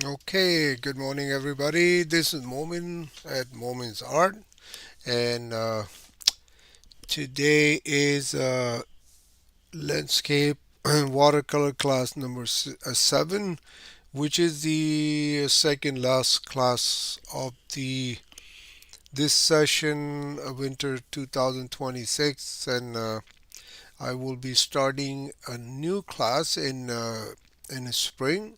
Okay, good morning, everybody. This is Momin at Momin's Art, and today is landscape watercolor class number 7, which is the second last class of the this session of winter 2026, and I will be starting a new class in the spring,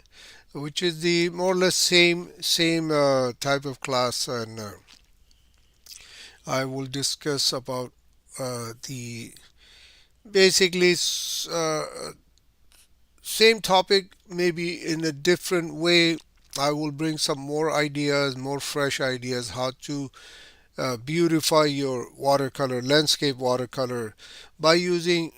which is the more or less same type of class, and I will discuss about the basically same topic, maybe in a different way. I will bring some more ideas, more fresh ideas, how to beautify your watercolor, landscape watercolor, by using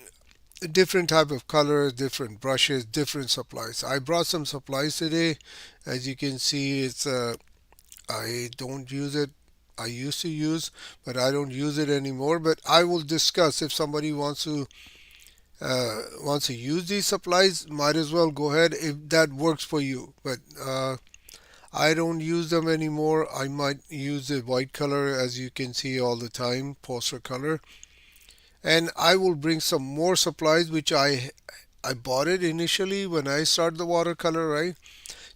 different type of colors, different brushes, different supplies. I brought some supplies today. As you can see, it's I don't use it. I used to use, but I don't use it anymore. But I will discuss if somebody wants to use these supplies. Might as well go ahead if that works for you. But I don't use them anymore. I might use the white color, as you can see all the time, poster color. And I will bring some more supplies, which I bought it initially when I started the watercolor, right?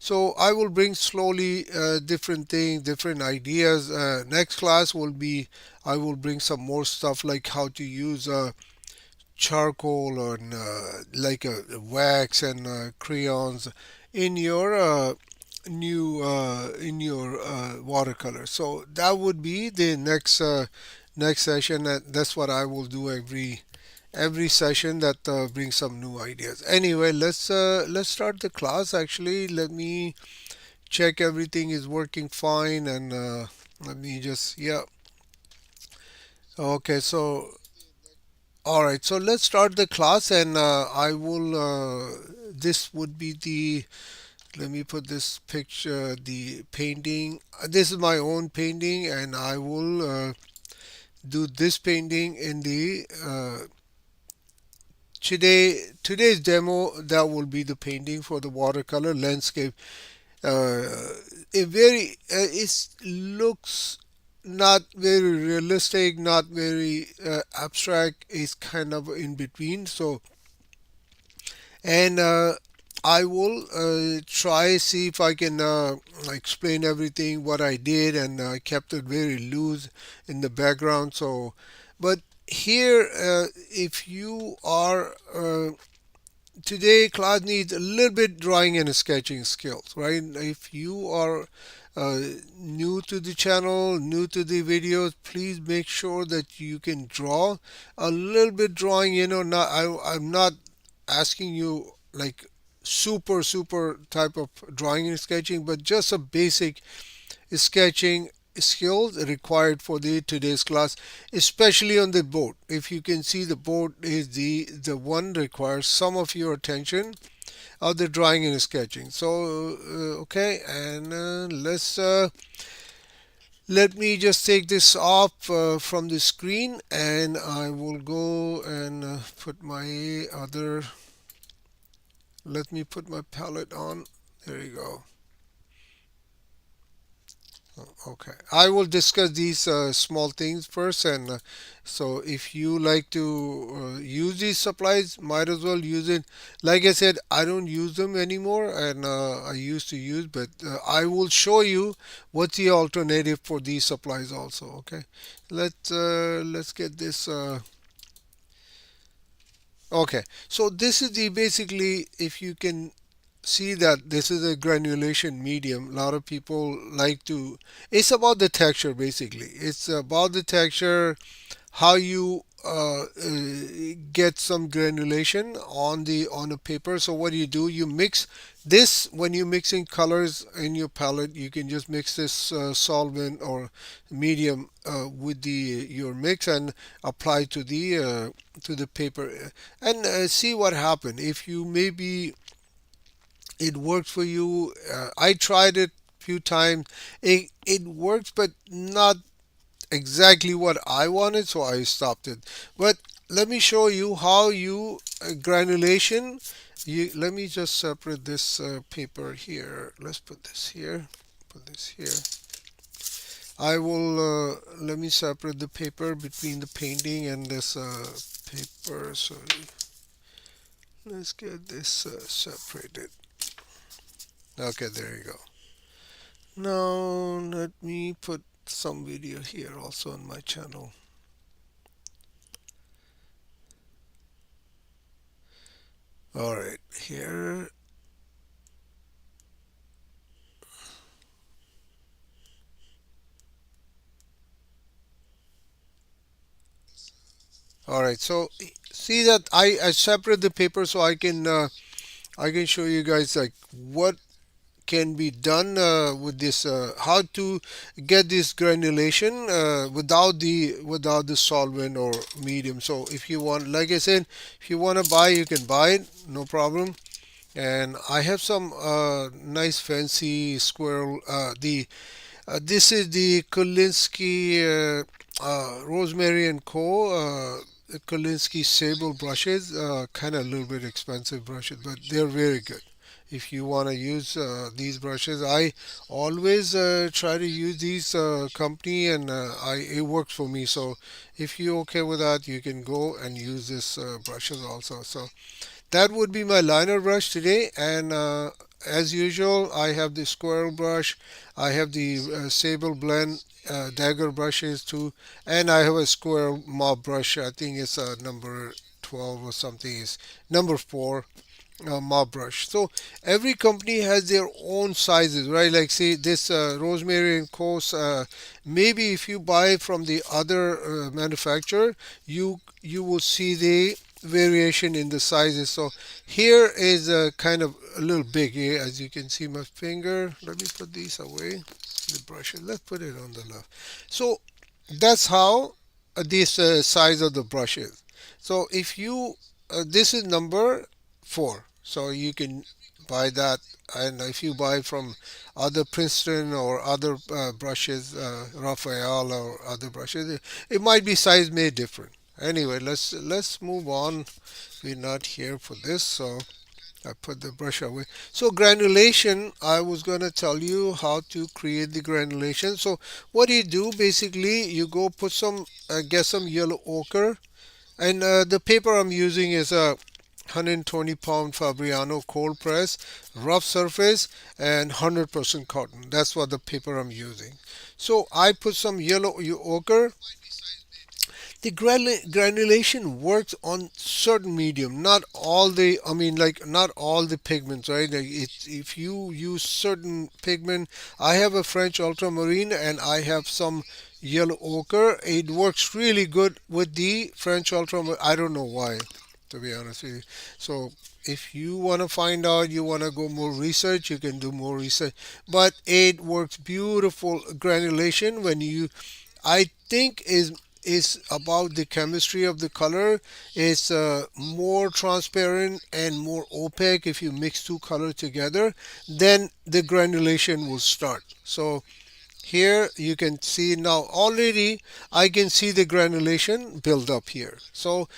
So I will bring slowly different things, different ideas. Next class will be I will bring some more stuff like how to use charcoal or like wax and crayons in your watercolor. So that would be the next session. That's what I will do every session that brings some new ideas. Anyway, let's start the class. Actually, let me check everything is working fine, and let me just yeah. Okay, so all right, so let's start the class, and I will. This would be the. Let me put this picture, the painting. This is my own painting, and I will do this painting in the today's demo. That will be the painting for the watercolor landscape. uh, it very it looks not very realistic, not very abstract. It's kind of in between. So, and I will try see if I can explain everything what I did, and I kept it very loose in the background. So, but here, if you are today class needs a little bit drawing and sketching skills, right? If you are uh, new to the channel, new to the videos, please make sure that you can draw a little bit drawing. Not I'm not asking you like super type of drawing and sketching, but just a basic sketching skills required for the today's class, especially on the board. If you can see, the board is the one requires some of your attention of the drawing and sketching. So okay, and let me just take this off from the screen, and I will go and put my other let me put my palette on. There you go. Okay, I will discuss these small things first, and so if you like to use these supplies, might as well use it. Like I said, I don't use them anymore, and I used to use, but I will show you what's the alternative for these supplies also. Okay, let's get this. Okay, so this is the basically, if you can see that this is a granulation medium. A lot of people like to, it's about the texture basically. It's about the texture, how you get some granulation on a paper. So what do? You mix this. When you're mixing colors in your palette, you can just mix this solvent or medium with the your mix and apply to the paper, and see what happens. If you maybe it works for you. I tried it a few times. It works, but not exactly what I wanted, so I stopped it. But let me show you how you granulation Let me just separate this paper here. Let's put this here. Put this here. I will let me separate the paper between the painting and this paper. So let's get this separated. Okay, there you go. Now let me put some video here also on my channel. All right, here. All right, so see that I separate the paper so I can show you guys like what can be done with this how to get this granulation without the solvent or medium. So if you want, like I said, if you want to buy, you can buy it, no problem. And I have some nice fancy squirrel the this is the Kolinsky Rosemary and Co. Kolinsky sable brushes, kind of a little bit expensive brushes, but they're very good. If you want to use these brushes, I always try to use these company, and it works for me. So if you're okay with that, you can go and use this brushes also. So that would be my liner brush today, and as usual I have the squirrel brush, I have the sable blend dagger brushes too, and I have a squirrel mob brush. I think it's number 12 or something, is number 4 mop brush. So every company has their own sizes, right? Like say this Rosemary and Co's. Maybe if you buy from the other manufacturer, you will see the variation in the sizes. So here is kind of a little big here, as you can see my finger. Let me put these away. The brushes. Let's put it on the left. So that's how this size of the brush is. So if you this is number 4, so you can buy that. And if you buy from other Princeton or other brushes, Raphael or other brushes, it might be size made different. Anyway, let's move on. We're not here for this, so I put the brush away. So granulation, I was going to tell you how to create the granulation. So what you do, basically, you go put some, get some yellow ochre, and the paper I'm using is a 120 pound Fabriano cold press, rough surface, and 100% cotton. That's what the paper I'm using. So I put some yellow ochre. The granulation works on certain medium, not all the, I mean, like not all the pigments, right? Like if you use certain pigment, I have a French ultramarine and I have some yellow ochre. It works really good with the French ultramarine. I don't know why, to be honest with you. So if you want to find out, you want to go more research, you can do more research. But it works beautiful granulation when you, I think is about the chemistry of the color. It's more transparent and more opaque if you mix two colors together. Then the granulation will start. So here you can see now already I can see the granulation build up here. So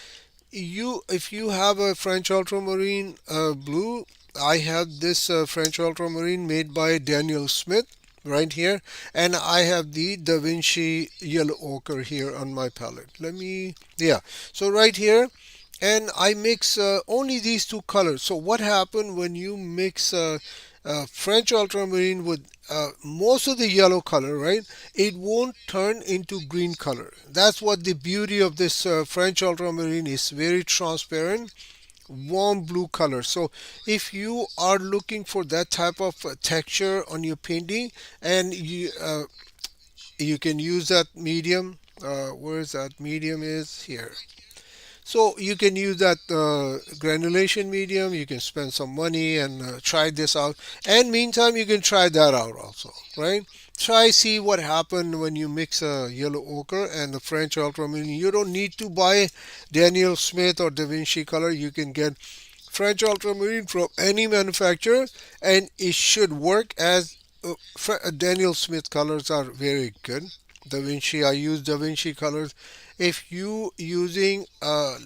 you, if you have a French ultramarine blue, I have this French ultramarine made by Daniel Smith right here, and I have the Da Vinci yellow ochre here on my palette. Let me, yeah, so right here, and I mix only these two colors. So what happened when you mix French ultramarine with most of the yellow color, right? It won't turn into green color. That's what the beauty of this French ultramarine is. Very transparent, warm blue color. So if you are looking for that type of texture on your painting, and you can use that medium. Where is that medium? Is here. So you can use that granulation medium. You can spend some money and try this out. And meantime, you can try that out also, right? Try see what happened when you mix a yellow ochre and the French ultramarine. You don't need to buy Daniel Smith or Da Vinci color. You can get French ultramarine from any manufacturer, and it should work as Daniel Smith colors are very good. Da Vinci, I use Da Vinci colors, If you using a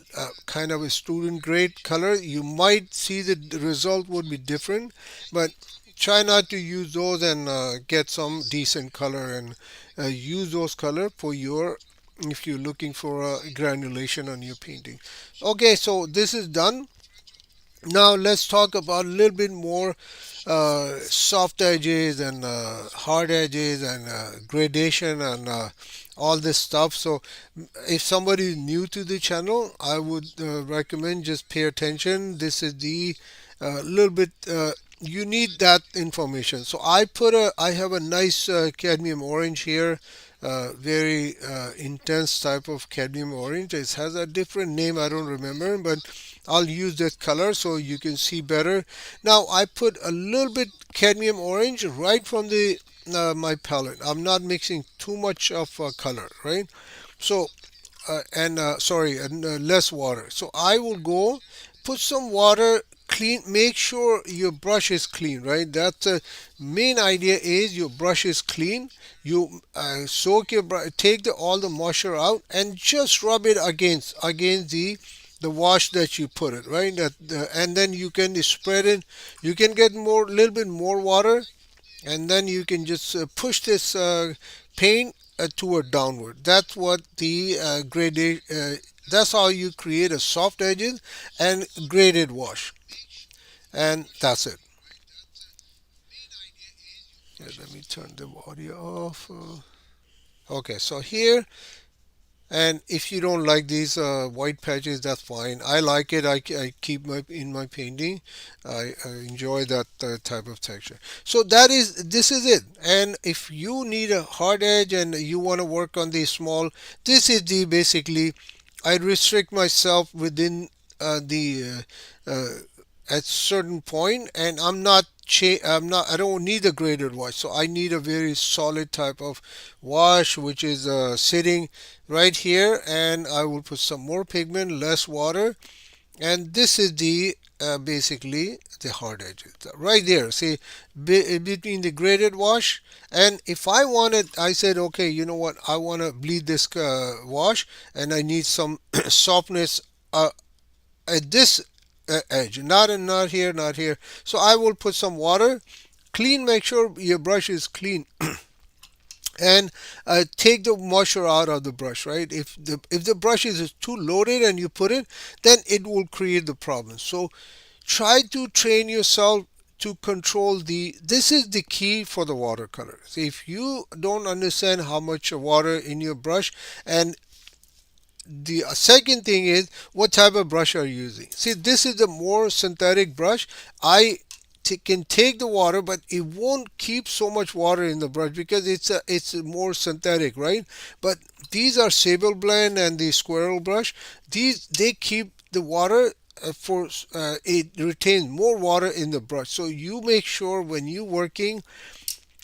kind of a student grade color, you might see the result would be different, but try not to use those and get some decent color and use those color for your if you're looking for a granulation on your painting. Okay, so this is done. Now let's talk about a little bit more soft edges and hard edges and gradation and all this stuff. So if somebody is new to the channel, I would recommend just pay attention. This is the little bit you need that information. So I have a nice cadmium orange here. Very intense type of cadmium orange. It has a different name, I don't remember, but I'll use that color so you can see better. Now I put a little bit cadmium orange right from the my palette. I'm not mixing too much of color, right? So and sorry, and less water. So I will go put some water, clean, make sure your brush is clean, right? That's the main idea is your brush is clean. You soak your brush, take all the moisture out and just rub it against the wash that you put it, right? And then you can spread it. You can get more, little bit more water, and then you can just push this paint toward downward. That's what the graded. That's how you create a soft edges and graded wash, and that's it. Yeah, let me turn the audio off. Okay, so here. And if you don't like these white patches, that's fine. I like it. I keep my in my painting. I enjoy that type of texture. So this is it. And if you need a hard edge and you want to work on the small, this is the basically. I restrict myself within the at certain point, and I don't need a graded wash, so I need a very solid type of wash which is sitting right here, and I will put some more pigment, less water, and this is the basically the hard edges right there. See, between the graded wash, and if I wanted, I said, okay, you know what, I want to bleed this wash, and I need some softness at this edge, not here, not here. So I will put some water, clean, make sure your brush is clean, and take the moisture out of the brush, right? If the brush is too loaded and you put it, then it will create the problem. So try to train yourself to control the this is the key for the watercolor. So if you don't understand how much water in your brush, and the second thing is what type of brush are you using. See, this is the more synthetic brush. Can take the water, but it won't keep so much water in the brush because it's more synthetic, right? But these are sable blend and the squirrel brush. These they keep the water for it retains more water in the brush. So you make sure when you working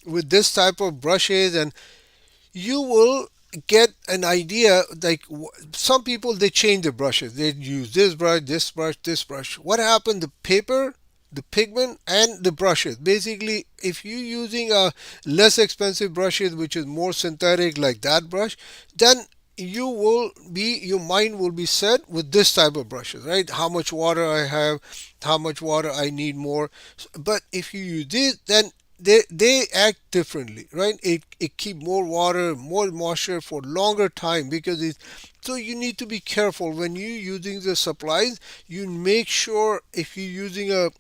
with this type of brushes, and you will get an idea. Like some people, they change the brushes, they use this brush, this brush, this brush. What happened, the paper, the pigment, and the brushes, basically if you're using a less expensive brushes which is more synthetic like that brush, then your mind will be set with this type of brushes, right? How much water I have, how much water I need more. But if you use this, then they act differently, right? It keep more water, more moisture for longer time because it. So you need to be careful when you're using the supplies. You make sure if you're using a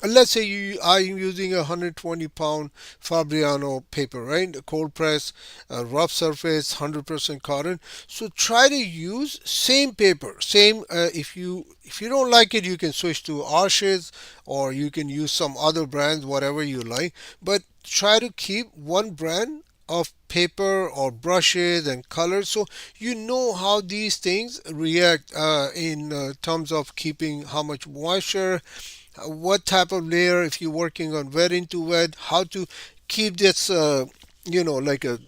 let's say you I'm using a 120-pound Fabriano paper, right? A cold press, a rough surface, 100% cotton. So try to use same paper, same. If you don't like it, you can switch to Arches or you can use some other brands, whatever you like. But try to keep one brand of paper or brushes and colors so you know how these things react in terms of keeping how much moisture, what type of layer, if you're working on wet into wet, how to keep this like a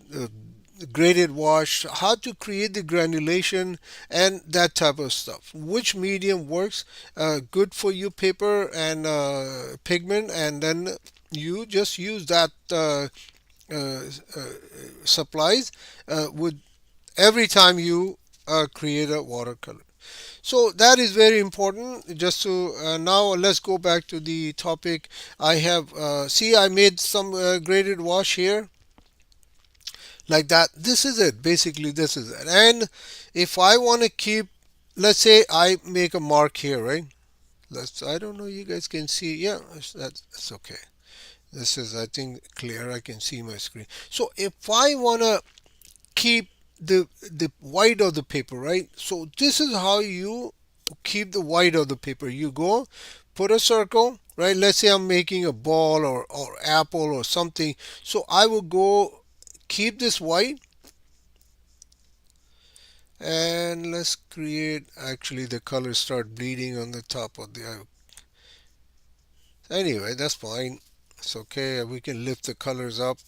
graded wash, how to create the granulation and that type of stuff, which medium works good for your paper and pigment, and then you just use that uh, uh, supplies with every time you create a watercolor. So that is very important. Just to now let's go back to the topic. I have see I made some graded wash here like that. This is it. Basically, this is it. And if I want to keep, let's say I make a mark here, right? Let's. I don't know. You guys can see. Yeah, that's okay. This is, I think, clear. I can see my screen. So if I want to keep the white of the paper, right? So this is how you keep the white of the paper. You go, put a circle, right? Let's say I'm making a ball or apple or something. So I will go keep this white, and let's create, actually the colors start bleeding on the top of the, anyway, that's fine. It's okay. We can lift the colors up.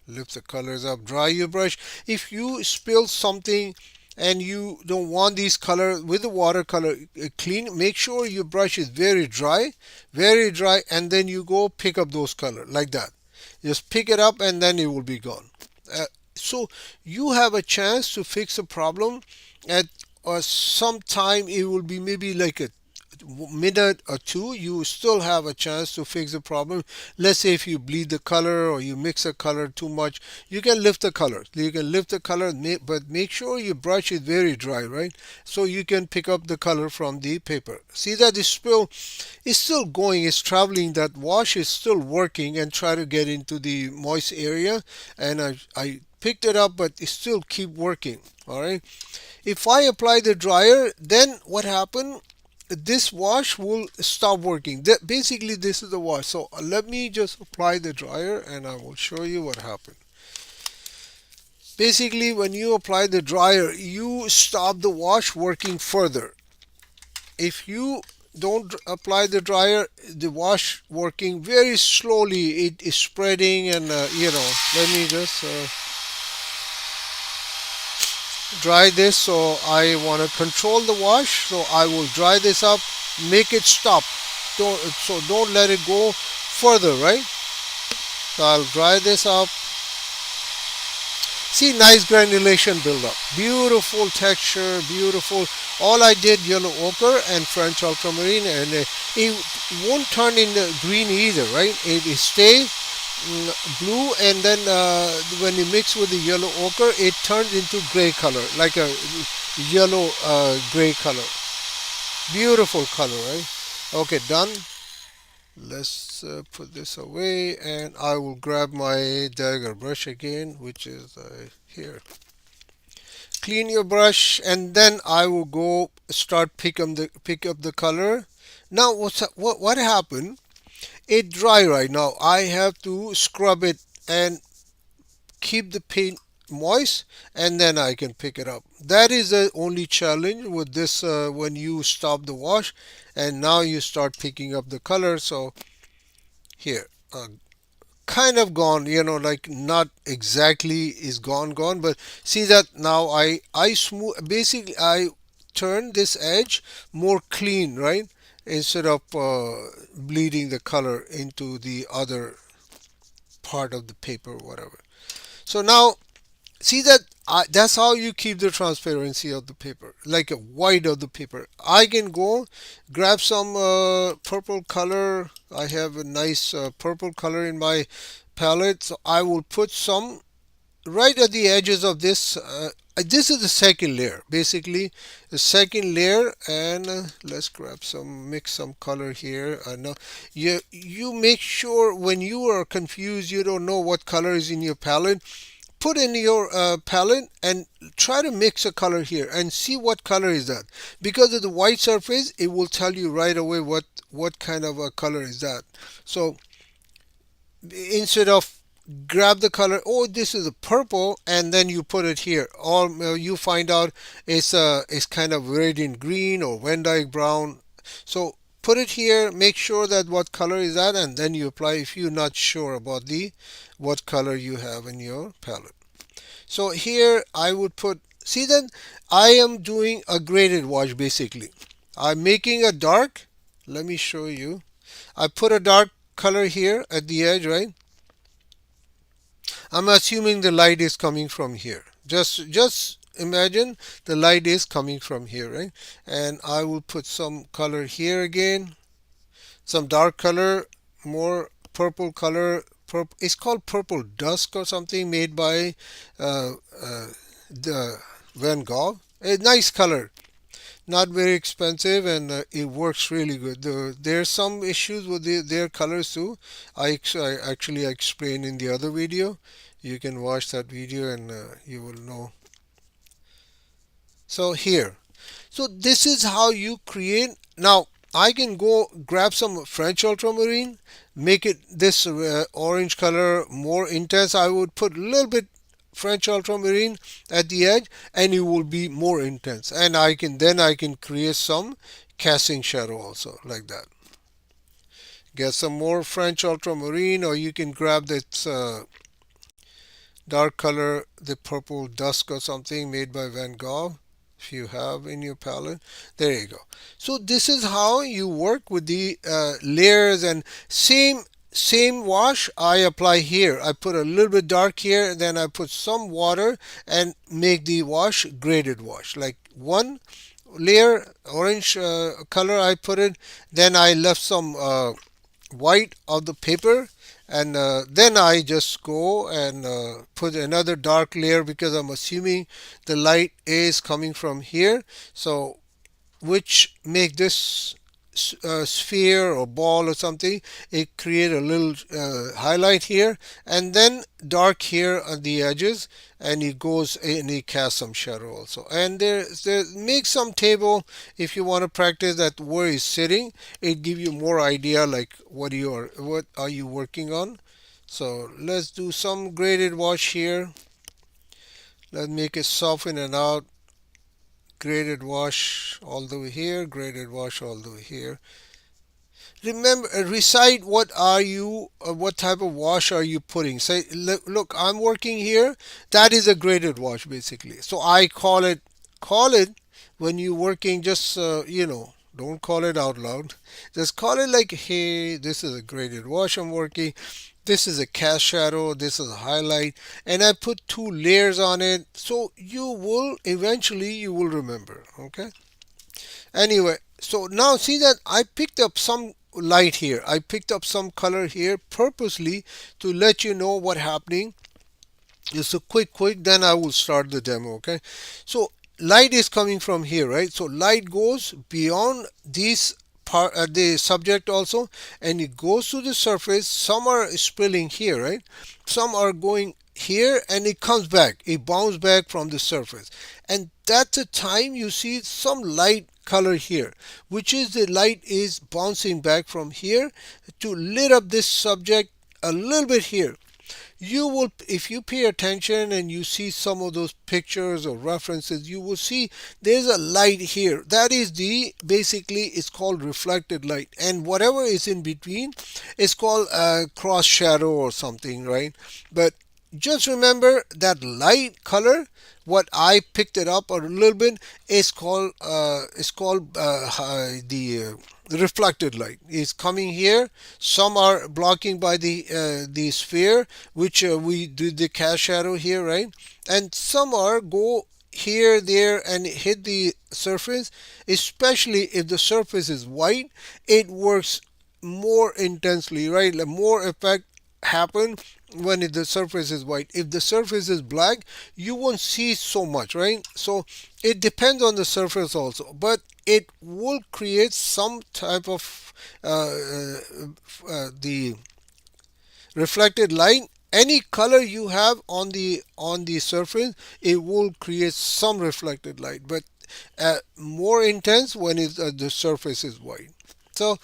Lift the colors up. Dry your brush. If you spill something and you don't want these colors with the watercolor clean, make sure your brush is very dry, and then you go pick up those colors like that. Just pick it up and then it will be gone. Uh, so you have a chance to fix a problem at some time. It will be maybe like a minute or two. You still have a chance to fix the problem. Let's say if you bleed the color or you mix a color too much, you can lift the color. You can lift the color, but make sure your brush is very dry, right? So you can pick up the color from the paper. See that the spill is still going, it's traveling. That wash is still working and try to get into the moist area. And I picked it up, but it still keep working. All right. If I apply the dryer, then what happened? This wash will stop working. Basically, this is the wash. So let me just apply the dryer and I will show you what happened. Basically, when you apply the dryer, you stop the wash working further. If you don't apply the dryer, the wash working very slowly. It is spreading, and let me just dry this. So I want to control the wash, so I will dry this up, make it stop. Don't let it go further, right? So I'll dry this up. See, nice granulation buildup, beautiful texture, beautiful. All I did yellow ochre and French ultramarine, and it won't turn in green either, right? It stays blue, and then when you mix with the yellow ochre, it turns into gray color, like a yellow gray color. Beautiful color, right? Okay, done. Let's put this away, and I will grab my dagger brush again, which is here. Clean your brush, and then I will go start pick up the color. Now what happened? It dry right now. I have to scrub it and keep the paint moist, and then I can pick it up. That is the only challenge with this when you stop the wash and now you start picking up the color. So here, kind of gone, like not exactly is gone, but see that now I smooth, basically I turn this edge more clean, right? Instead of bleeding the color into the other part of the paper, whatever. So now see that that's how you keep the transparency of the paper, like a white of the paper. I can go grab some purple color. I have a nice purple color in my palette, so I will put some right at the edges of this. This is the second layer, basically the second layer, and let's grab some, mix some color here. I know you make sure when you are confused, you don't know what color is in your palette, put in your palette and try to mix a color here and see what color is that. Because of the white surface, it will tell you right away what kind of a color is that. So instead of grab the color, oh, this is a purple, and then you put it here, or you find out it's kind of red and green or Van Dyke brown. So put it here, make sure that what color is that, and then you apply if you're not sure about the what color you have in your palette. So here I would put, see that I am doing a graded wash. Basically I'm making a dark, let me show you. I put a dark color here at the edge, right? I'm assuming the light is coming from here. Just imagine the light is coming from here, right? And I will put some color here again, some dark color, more purple color. Purple, it's called purple dusk or something, made by uh, uh, the Van Gogh. A nice color, not very expensive, and it works really good. There's some issues with their colors too. I actually explained in the other video. You can watch that video and you will know. So here, so this is how you create. Now I can go grab some French ultramarine, make it this orange color more intense. I would put a little bit French ultramarine at the edge, and it will be more intense. And I can create some casting shadow also like that. Get some more French ultramarine, or you can grab that dark color, the purple dusk or something made by Van Gogh, if you have in your palette. There you go. So this is how you work with the layers, and same wash I apply here. I put a little bit dark here, then I put some water and make the wash graded wash, like one layer orange color I put it, then I left some white of the paper, and then I just go and put another dark layer, because I'm assuming the light is coming from here, so which make this sphere or ball or something, it create a little highlight here, and then dark here on the edges, and it goes and it casts some shadow also. And there make some table if you want to practice that where it's sitting. It give you more idea like what are you working on. So let's do some graded wash here. Let's make it soften and out. Graded wash all the way here, graded wash all the way here. Remember, recite what type of wash are you putting. Say, look, I'm working here. That is a graded wash basically. So I call it when you're working. Just don't call it out loud. Just call it like, hey, this is a graded wash I'm working. This is a cast shadow. This is a highlight, and I put two layers on it. So you will remember. Okay. Anyway, so now see that I picked up some light here. I picked up some color here purposely to let you know what happening. Just a quick, then I will start the demo, okay? So light is coming from here, right? So light goes beyond these part, the subject also, and it goes to the surface. Some are spilling here, right? Some are going here, and it comes back. It bounces back from the surface. And that's the time you see some light color here, which is the light is bouncing back from here to lit up this subject a little bit here. You will, if you pay attention and you see some of those pictures or references, you will see there's a light here. That is the basically it's called reflected light, and whatever is in between is called a cross shadow or something, right? But just remember that light color, what I picked it up a little bit, is called the reflected light is coming here. Some are blocking by the sphere, which we do the cast shadow here, right? And some are go here, there, and hit the surface. Especially if the surface is white, it works more intensely, right? Like more effect happen when the surface is white. If the surface is black, you won't see so much, right? So it depends on the surface also, but it will create some type of the reflected light. Any color you have on the surface, it will create some reflected light, but more intense when the surface is white. So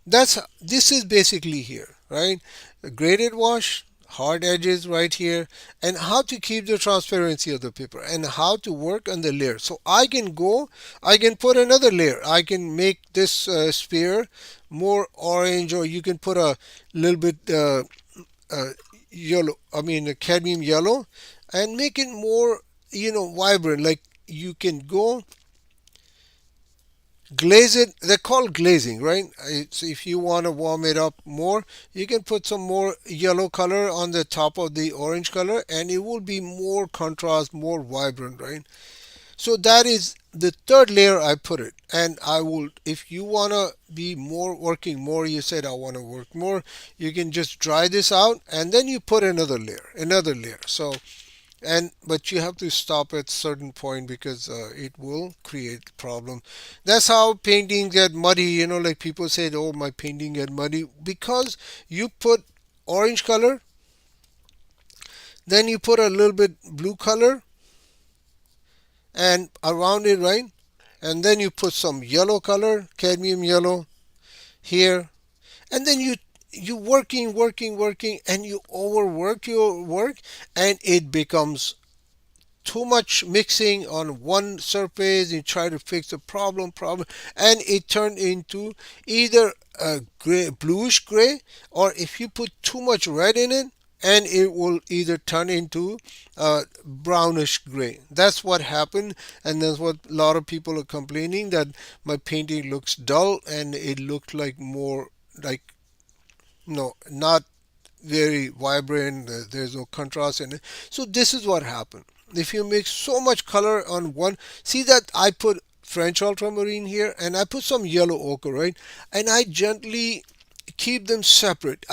this is basically here, right? A graded wash, hard edges right here, and how to keep the transparency of the paper, and how to work on the layer. So I can put another layer. I can make this sphere more orange, or you can put a little bit uh, yellow, I mean cadmium yellow, and make it more vibrant. Like you can go glaze it. They're called glazing, right? So if you want to warm it up more, you can put some more yellow color on the top of the orange color, and it will be more contrast, more vibrant, right? So that is the third layer I put it. And I will, if you want to be more working more, you said I want to work more, you can just dry this out and then you put another layer. So, and but you have to stop at certain point because it will create problem. That's how painting get muddy, like people said, oh, my painting get muddy because you put orange color, then you put a little bit blue color and around it, right? And then you put some yellow color, cadmium yellow here, and then you working, and you overwork your work, and it becomes too much mixing on one surface. You try to fix the problem, and it turned into either a gray, bluish gray, or if you put too much red in it, and it will either turn into brownish gray. That's what happened, and that's what a lot of people are complaining, that my painting looks dull and it looked like more like, no, not very vibrant. There's no contrast in it. So this is what happened. If you mix so much color on one, see that I put French ultramarine here and I put some yellow ochre, right? And I gently keep them separate.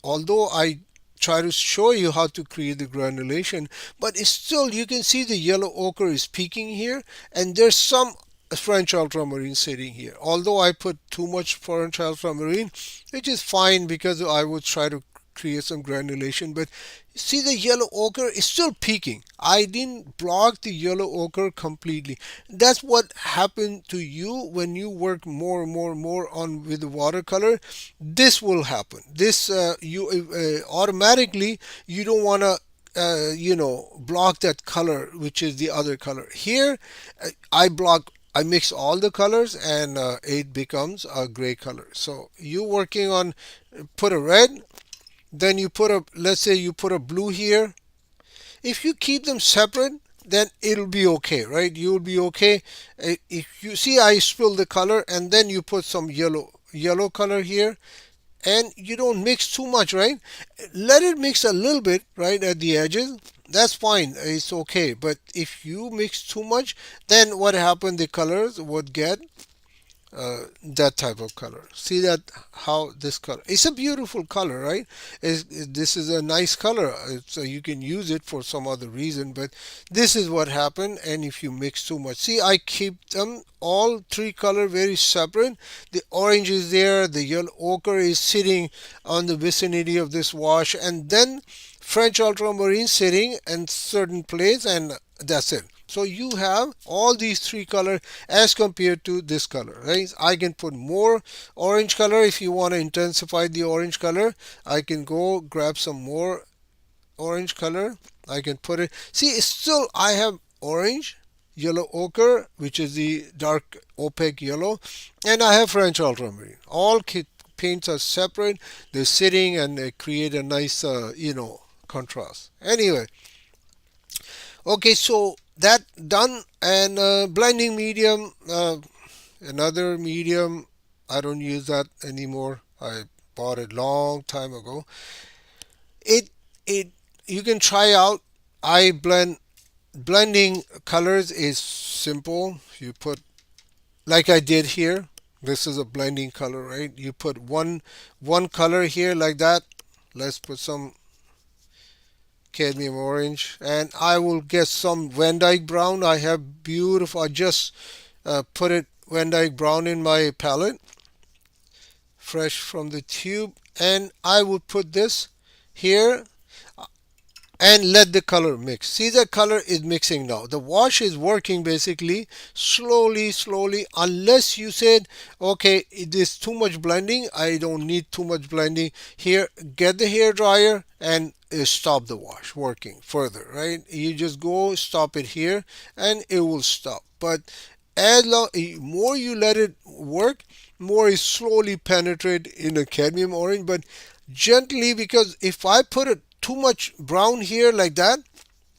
Although I try to show you how to create the granulation, but it's still, you can see the yellow ochre is peeking here, and there's some French ultramarine sitting here. Although I put too much French ultramarine, which is fine because I would try to create some granulation, but see the yellow ochre is still peaking. I didn't block the yellow ochre completely. That's what happened to you when you work more and more and more on with the watercolor. This will happen. This you automatically, you don't want to block that color, which is the other color here. I mix all the colors, and it becomes a gray color. So you working on, put a red, then you put a, let's say you put a blue here. If you keep them separate, then it'll be okay, right? You'll be okay. If you see, I spill the color, and then you put some yellow color here, and you don't mix too much, right? Let it mix a little bit, right, at the edges. That's fine, it's okay. But if you mix too much, then what happened, the colors would get that type of color. See that, how this color, it's a beautiful color, right? This is a nice color, so you can use it for some other reason, but this is what happened. And if you mix too much, see, I keep them all three color very separate. The orange is there, the yellow ochre is sitting on the vicinity of this wash, and then French ultramarine sitting in certain place, and that's it. So you have all these three color as compared to this color, right? I can put more orange color if you want to intensify the orange color. I can go grab some more orange color. I can put it. See, it's still, I have orange, yellow ochre, which is the dark opaque yellow, and I have French ultramarine. All paints are separate. They're sitting and they create a nice, contrast. Anyway, okay, so that done, and blending medium, another medium. I don't use that anymore. I bought it long time ago. It it you can try out. I blending colors is simple. You put, like I did here. This is a blending color, right? You put one color here like that. Let's put some cadmium orange, and I will get some Van Dyke brown. I have beautiful, I just put it Van Dyke brown in my palette, fresh from the tube, and I will put this here and let the color mix. See, the color is mixing now. The wash is working basically slowly, unless you said, okay, it is too much blending, I don't need too much blending here. Get the hair dryer and stop the wash working further, right? You just go stop it here and it will stop. But as long more you let it work, more is slowly penetrate in a cadmium orange, but gently, because if I put it too much brown here like that,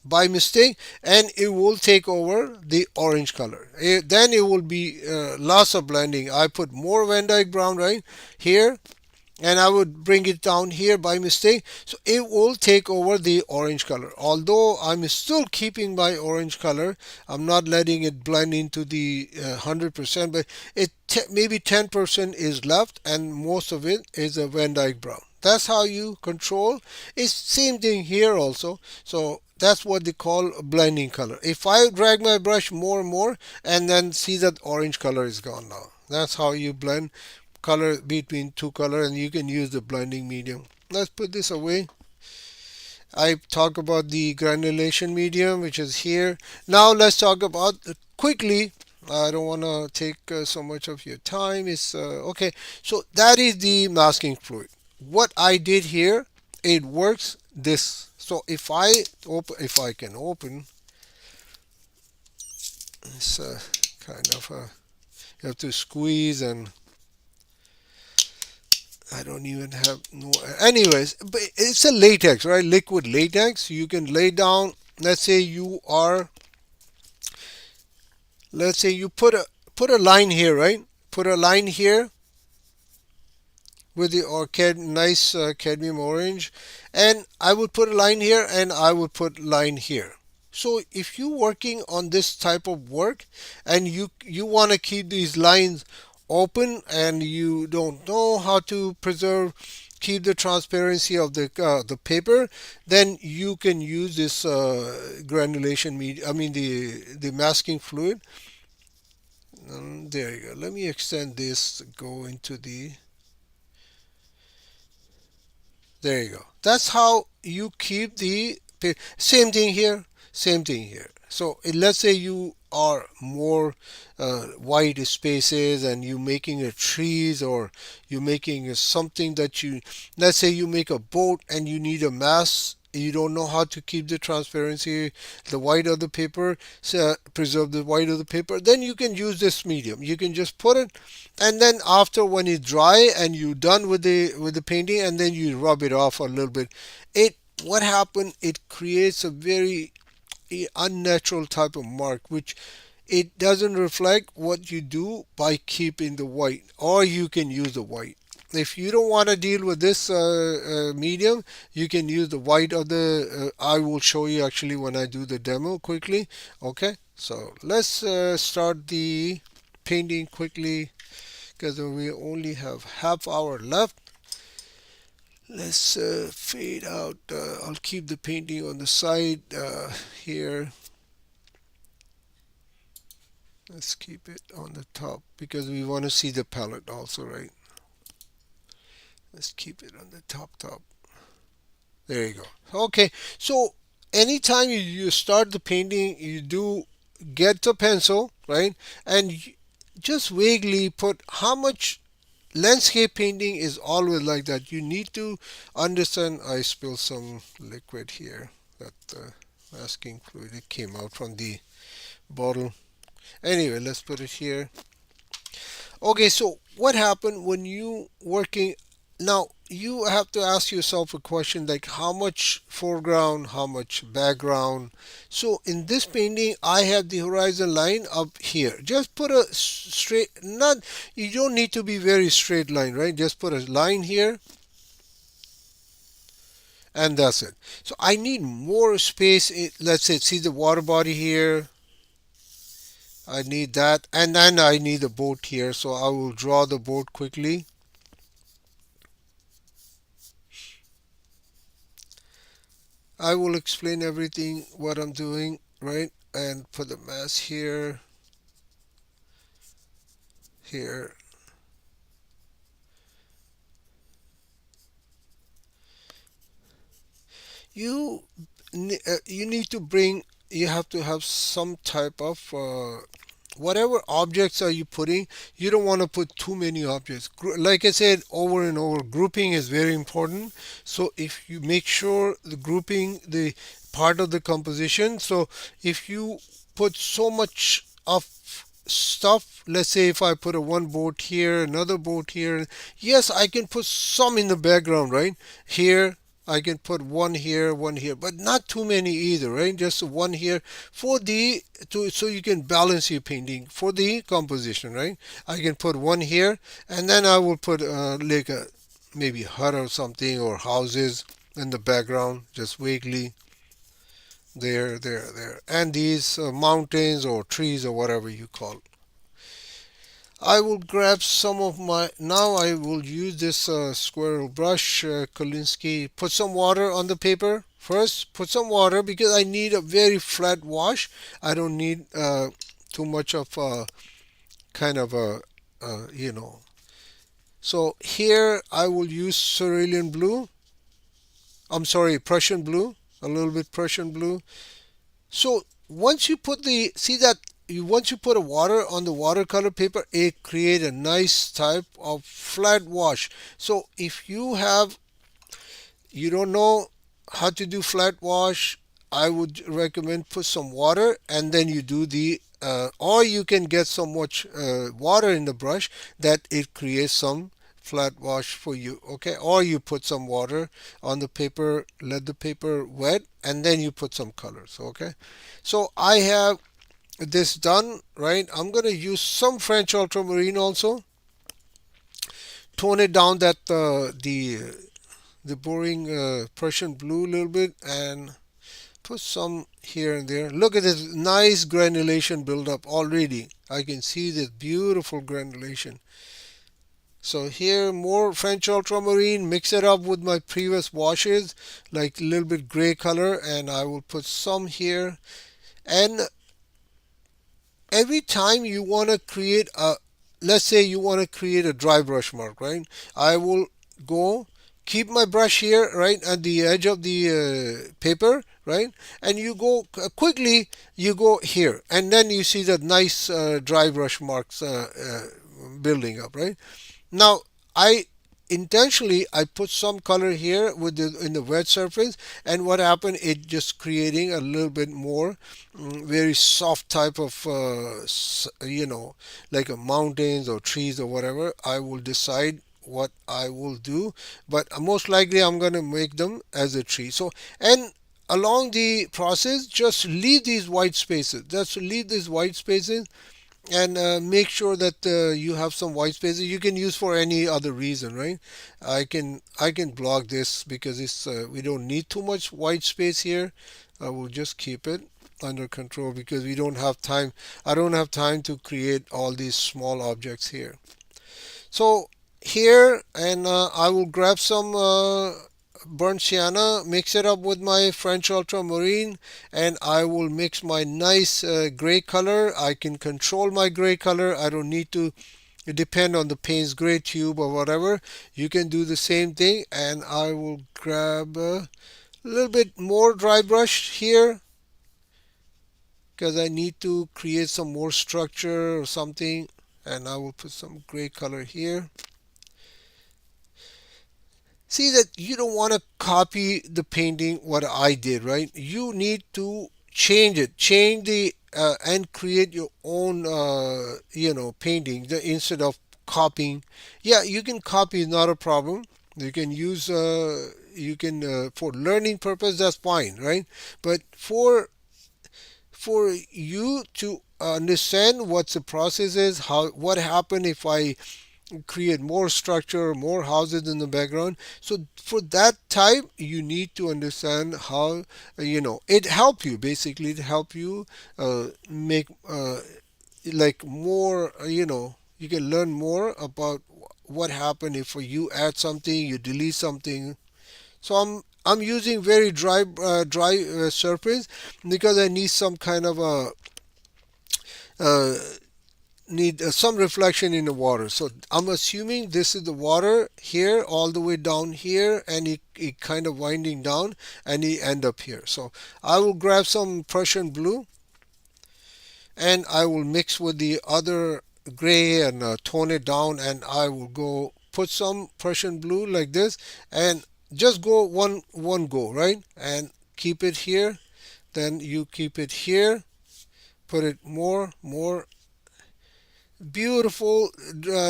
by mistake, and it will take over the orange color. Then it will be loss of blending. I put more Van Dyke brown right here, and I would bring it down here by mistake, so it will take over the orange color. Although I'm still keeping my orange color, I'm not letting it blend into the 100%, but maybe 10% is left, and most of it is a Van Dyke brown. That's how you control. It's same thing here also. So that's what they call a blending color. If I drag my brush more and more, and then see that orange color is gone now. That's how you blend color between two color, and you can use the blending medium. Let's put this away. I talk about the granulation medium, which is here. Now let's talk about quickly. I don't want to take so much of your time. It's okay. So that is the masking fluid. What I did here, it works this. So if I open, if I can open, it's kind of you have to squeeze, and I don't even have no. Anyways, but it's a latex, right? Liquid latex. You can lay down. Let's say you are. Let's say you put a line here, right? Put a line here with the nice cadmium orange, and I would put a line here, and I would put line here. So if you're working on this type of work, and you want to keep these lines open, and you don't know how to preserve, keep the transparency of the paper, then you can use this granulation media. I mean the masking fluid. There you go. Let me extend this. Go into the. There you go. That's how you keep the same thing here, same thing here. So let's say you are more wide spaces, and you making a trees, or you making something that you, let's say you make a boat and you need a mass, you don't know how to keep the transparency, the white of the paper, so preserve the white of the paper, then you can use this medium. You can just put it, and then after, when it's dry and you're done with the painting, and then you rub it off a little bit, it what happened, it creates a very unnatural type of mark, which it doesn't reflect what you do by keeping the white, or you can use the white. If you don't want to deal with this medium, you can use the white of the. I will show you actually when I do the demo quickly. Okay, so let's start the painting quickly, because we only have half hour left. Let's fade out. I'll keep the painting on the side here. Let's keep it on the top because we want to see the palette also, right? Let's keep it on the top. There you go. Okay, so anytime you start the painting, you do get the pencil, right? And just vaguely put how much. Landscape painting is always like that. You need to understand. I spilled some liquid here. That masking fluid, it came out from the bottle. Anyway, let's put it here. Okay, so what happened when you working now? You have to ask yourself a question like how much foreground, how much background. So in this painting, I have the horizon line up here. Just put a straight, not, you don't need to be very straight line, right? Just put a line here, and that's it. So I need more space. Let's say, see the water body here. I need that, and then I need a boat here. So I will draw the boat quickly. I will explain everything what I'm doing, right? And put the mass here, here. You you need to bring. You have to have some type of whatever objects are you putting. You don't want to put too many objects. Like I said over and over, grouping is very important. So if you make sure the grouping the part of the composition. So if you put so much of stuff, let's say if I put a one boat here, another boat here, yes, I can put some in the background, right here. I can put one here, but not too many either, right? Just one here for the to so you can balance your painting for the composition, right? I can put one here, and then I will put like a maybe hut or something or houses in the background, just vaguely there, and these mountains or trees or whatever you call. I will grab some of my, now I will use this squirrel brush, Kolinsky. Put some water on the paper first. Put some water because I need a very flat wash. I don't need too much of a kind of a, you know. So here I will use cerulean blue. I'm sorry, Prussian blue. A little bit Prussian blue. So once you put the, see that you once you put a water on the watercolor paper, it create a nice type of flat wash. So if you don't know how to do flat wash, I would recommend put some water and then you do the or you can get so much water in the brush that it creates some flat wash for you, okay? Or you put some water on the paper, let the paper wet, and then you put some colors, okay? So I have this done, right? I'm gonna use some French ultramarine also, tone it down that the boring Prussian blue a little bit, and put some here and there. Look at this nice granulation buildup already. I can see this beautiful granulation. So here more French ultramarine, mix it up with my previous washes, like a little bit gray color, and I will put some here. And every time you want to create a, let's say you want to create a dry brush mark, right? I will go keep my brush here, right, at the edge of the paper, right, and you go quickly, you go here, and then you see that nice dry brush marks building up, right? Now I intentionally I put some color here with the in the wet surface, and what happened, it just creating a little bit more very soft type of like a mountains or trees or whatever. I will decide what I will do, but most likely I'm going to make them as a tree. So, and along the process, just leave these white spaces, just leave these white spaces, and make sure that you have some white spaces you can use for any other reason, right? I can block this because it's we don't need too much white space here. I will just keep it under control because we don't have time. I don't have time to create all these small objects here. So here, and I will grab some burnt sienna, mix it up with my French ultramarine, and I will mix my nice gray color. I can control my gray color. I don't need to depend on the paint's gray tube or whatever. You can do the same thing, and I will grab a little bit more dry brush here because I need to create some more structure or something, and I will put some gray color here. See that you don't want to copy the painting what I did, right? You need to change it, change the and create your own painting instead of copying. Yeah, you can copy, not a problem. You can use you can for learning purpose, that's fine, right? But for you to understand what the process is, how what happened if I create more structure, more houses in the background. So for that type, you need to understand how it help you, basically to help you make like more. You can learn more about what happened if you add something, you delete something. So I'm using very dry surface because I need some kind of a uh, need some reflection in the water. So I'm assuming this is the water here all the way down here, and it kind of winding down and it end up here. So I will grab some Prussian blue and I will mix with the other gray and tone it down, and I will go put some Prussian blue like this and just go one go, right, and keep it here. Then you keep it here, put it more beautiful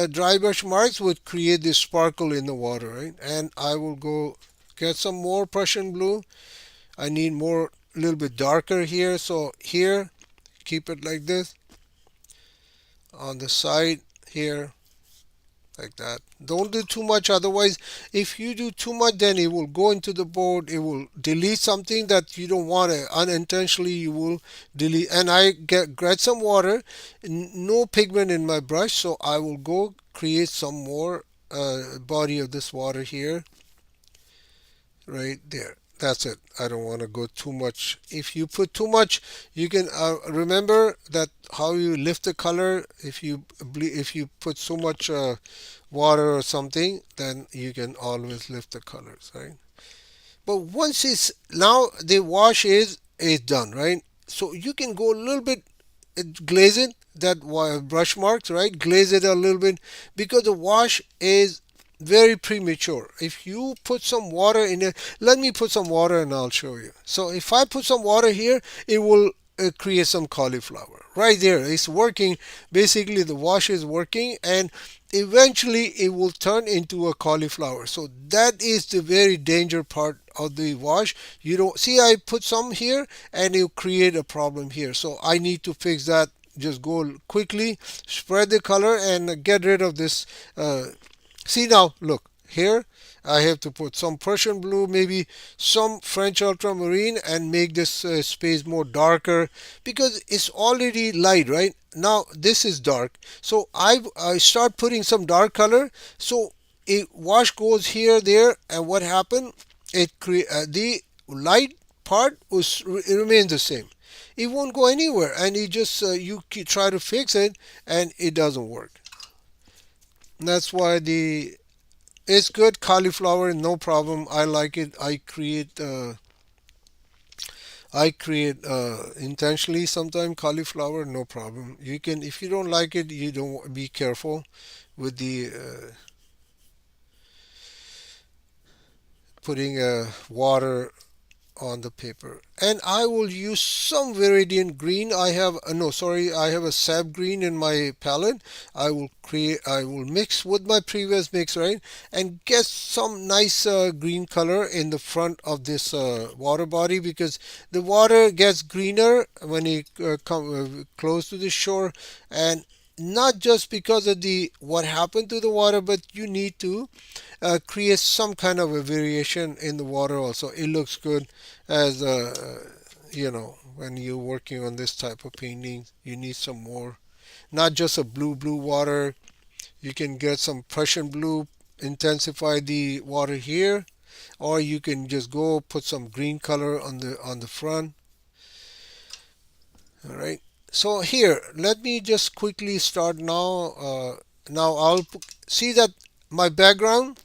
dry brush marks would create this sparkle in the water, right? And I will go get some more Prussian blue. I need more, a little bit darker here. So here, keep it like this. On the side here, like that. Don't do too much, otherwise if you do too much then it will go into the board, it will delete something that you don't want it. Unintentionally you will delete. And I get some water, no pigment in my brush, so I will go create some more body of this water here, right there. That's it. I don't want to go too much. If you put too much, you can remember that how you lift the color. If you put so much water or something, then you can always lift the colors, right? But once it's now the wash is done, right? So you can go a little bit glaze it, that brush marks, right? Glaze it a little bit because the wash is very premature. If you put some water in it, let me put some water and I'll show you. So if I put some water here, it will create some cauliflower right there. It's working. Basically the wash is working, and eventually it will turn into a cauliflower. So that is the very danger part of the wash. You don't see, I put some here and it will create a problem here, so I need to fix that. Just go quickly, spread the color and get rid of this. See now, look here, I have to put some Prussian blue, maybe some French ultramarine, and make this space more darker because it's already light, right? Now this is dark, so I start putting some dark color. So a wash goes here, there, and what happened? The light part it remains the same. It won't go anywhere, and it just you try to fix it, and it doesn't work. That's why the it's good. Cauliflower, no problem. I like it. I create intentionally sometimes cauliflower, no problem. You can, if you don't like it, you don't, be careful with the putting water on the paper. And I will use some Viridian green. I have no, sorry, I have a sap green in my palette. I will mix with my previous mix, right, and get some nice green color in the front of this water body, because the water gets greener when you come close to the shore. And not just because of the what happened to the water, but you need to create some kind of a variation in the water also. It looks good as when you're working on this type of painting, you need some more, not just a blue water. You can get some Prussian blue, intensify the water here, or you can just go put some green color on the front. All right, so here let me just quickly start now. Now see that my background,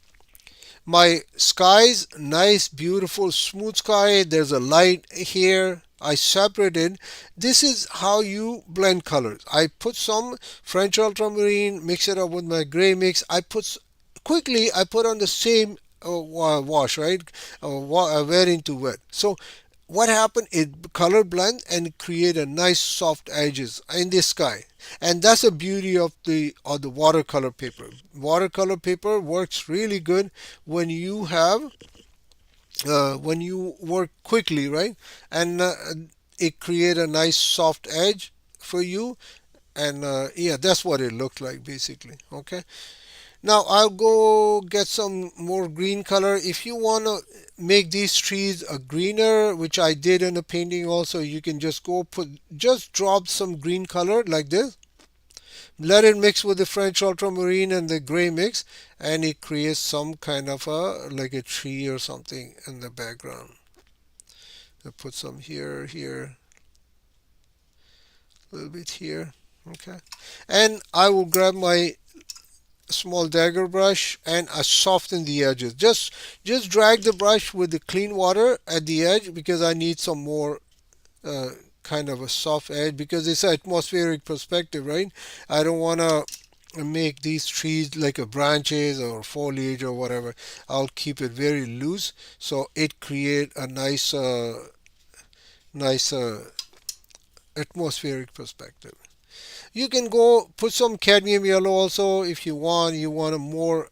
my skies, nice, beautiful, smooth sky. There's a light here. I separated. This is how you blend colors. I put some French ultramarine, mix it up with my gray mix. Quickly, I put on the same wash, right? Wet into wet. So what happened? It color blend and create a nice soft edges in the sky. And that's the beauty of the watercolor paper. Watercolor paper works really good when you have when you work quickly, right? And it create a nice soft edge for you. And yeah, that's what it looked like basically. Okay. Now I'll go get some more green color. If you want to make these trees a greener, which I did in the painting also, you can just just drop some green color like this. Let it mix with the French ultramarine and the gray mix, and it creates some kind of like a tree or something in the background. I put some here, a little bit here. Okay. And I will grab my small dagger brush and I soften the edges. Just drag the brush with the clean water at the edge, because I need some more uh, kind of a soft edge, because it's atmospheric perspective, right? I don't want to make these trees like a branches or foliage or whatever. I'll keep it very loose so it create a nice atmospheric perspective. You can go put some cadmium yellow also if you want. You want a more,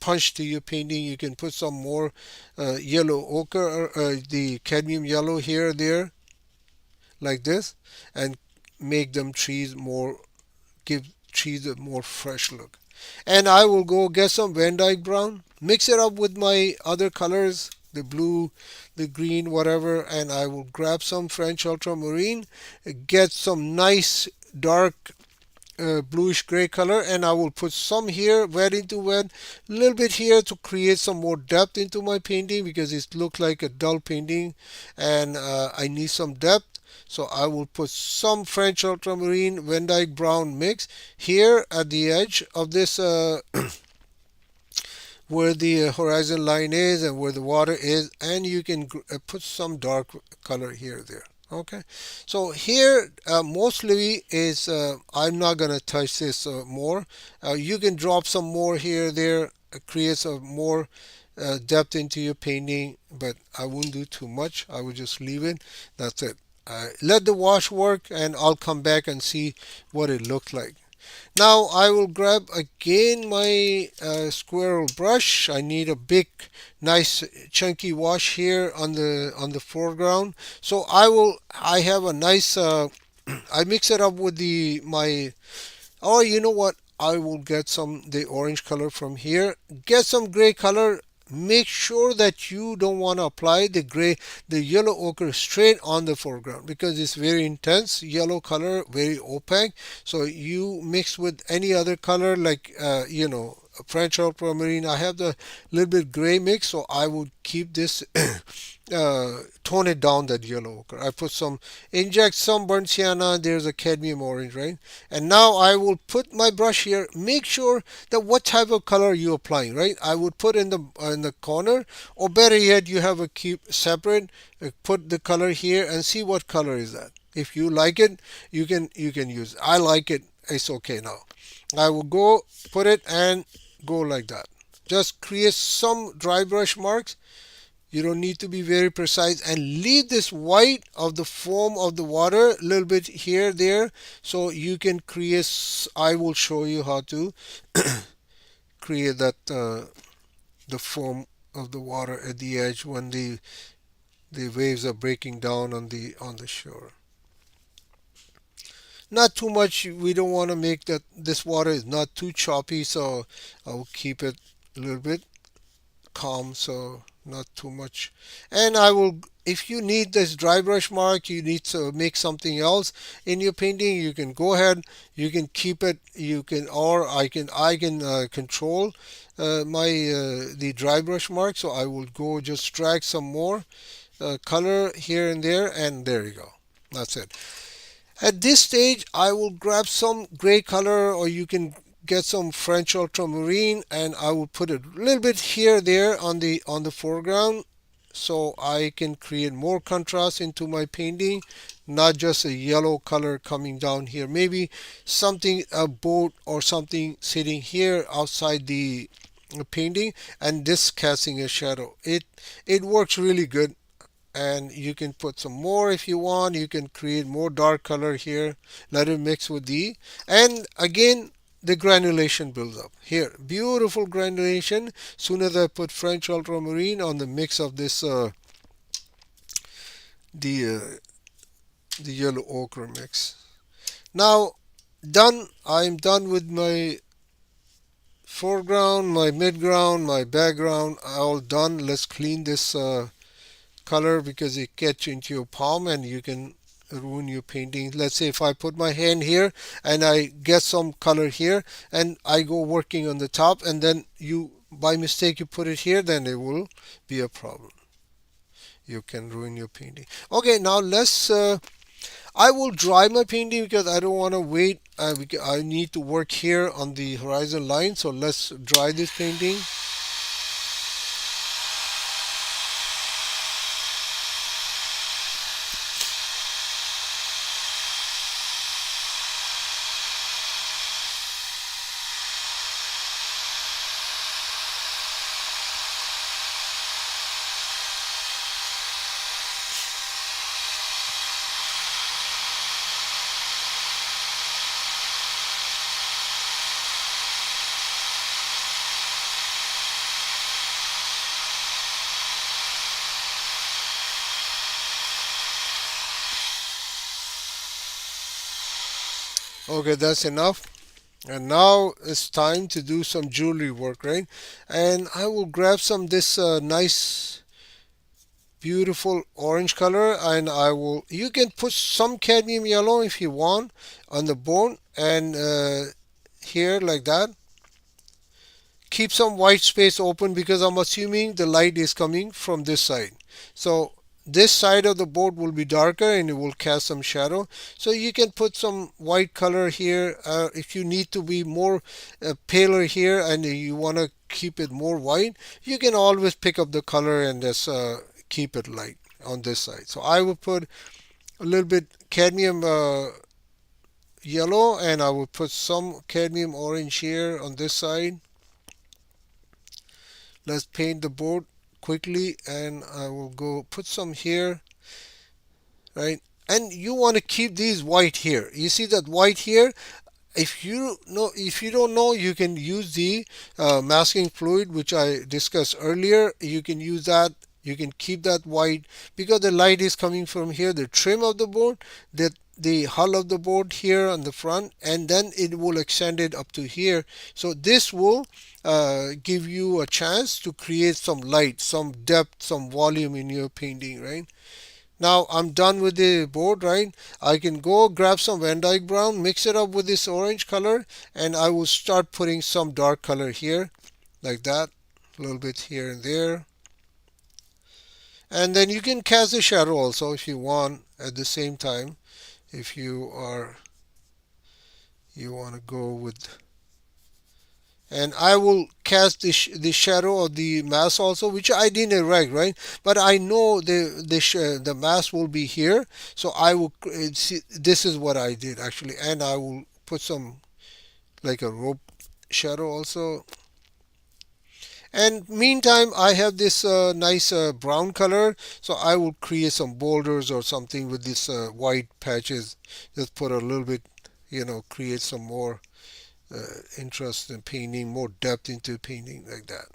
punch to your painting. You can put some more yellow ochre, the cadmium yellow here, there, like this, and make them trees more, give trees a more fresh look. And I will go get some Van Dyke brown, mix it up with my other colors, the blue, the green, whatever, and I will grab some French ultramarine, get some nice dark bluish gray color, and I will put some here, wet into wet, a little bit here to create some more depth into my painting because it looks like a dull painting, and I need some depth. So I will put some French ultramarine Van Dyke brown mix here at the edge of this where the horizon line is and where the water is, and you can put some dark color here, there. Okay, so here mostly is I'm not gonna touch this more. You can drop some more here, there, create some more depth into your painting, but I won't do too much. I will just leave it. That's it. Let the wash work, and I'll come back and see what it looked like. Now I will grab again my squirrel brush. I need a big, nice, chunky wash here on the foreground. So I have a nice. I mix it up with the my. Oh, you know what? I will get some the orange color from here. Get some gray color. Make sure that you don't want to apply the yellow ochre straight on the foreground because it's very intense yellow color, very opaque. So you mix with any other color like French ultramarine. I have the little bit gray mix, so I would keep this tone it down, that yellow ochre. I put some, inject some burnt sienna. There's a cadmium orange, right? And now I will put my brush here. Make sure that what type of color you're applying, right? I would put in the corner, or better yet, you have a keep separate. Put the color here and see what color is that. If you like it, you can use it. I like it. It's okay now. I will go put it and go like that. Just create some dry brush marks. You don't need to be very precise, and leave this white of the foam of the water a little bit here, there, so you can create. I will show you how to create that the foam of the water at the edge when the waves are breaking down on the shore. Not too much. We don't want to make that this water is not too choppy, so I'll keep it a little bit calm, so not too much. And I will, if you need this dry brush mark, you need to make something else in your painting, you can go ahead, you can keep it, you can, or I can control my the dry brush mark. So I will go just drag some more color here and there you go. That's it. At this stage, I will grab some gray color, or you can get some French ultramarine, and I will put a little bit here, there on the foreground, so I can create more contrast into my painting, not just a yellow color coming down here. Maybe something, a boat or something sitting here outside the painting, and this casting a shadow. It works really good, and you can put some more if you want. You can create more dark color here, let it mix with the, and again the granulation builds up here, beautiful granulation. Soon as I put French ultramarine on the mix of this the uh, the yellow ochre mix. Now done. I'm done with my foreground, my midground, my background, all done. Let's clean this color because it gets into your palm and you can ruin your painting. Let's say if I put my hand here and I get some color here and I go working on the top, and then you by mistake you put it here, then it will be a problem. You can ruin your painting. Okay, now let's I will dry my painting because I don't want to wait. I need to work here on the horizon line, so let's dry this painting. Okay, that's enough. And now it's time to do some jewelry work, right? And I will grab some this nice beautiful orange color, and I will you can put some cadmium yellow if you want on the board, and here like that. Keep some white space open because I'm assuming the light is coming from this side. So this side of the board will be darker and it will cast some shadow. So you can put some white color here if you need to be more paler here and you want to keep it more white. You can always pick up the color and just keep it light on this side. So I will put a little bit cadmium yellow, and I will put some cadmium orange here on this side. Let's paint the board quickly, and I will go put some here, right? And you want to keep these white here. You see that white here? If you don't know, you can use the masking fluid which I discussed earlier. You can use that. You can keep that white because the light is coming from here, the trim of the board, the hull of the board here on the front, and then it will extend it up to here. So this will give you a chance to create some light, some depth, some volume in your painting, right? Now I'm done with the board, right? I can go grab some Van Dyke brown, mix it up with this orange color, and I will start putting some dark color here, like that, a little bit here and there. And then you can cast the shadow also if you want at the same time. If you want to go with, and I will cast the shadow of the mask also, which I didn't erect, right? But I know the mask will be here, so I will see. This is what I did actually, and I will put some like a rope shadow also. And meantime, I have this nice brown color, so I will create some boulders or something with this white patches. Just put a little bit, create some more interest in painting, more depth into painting like that.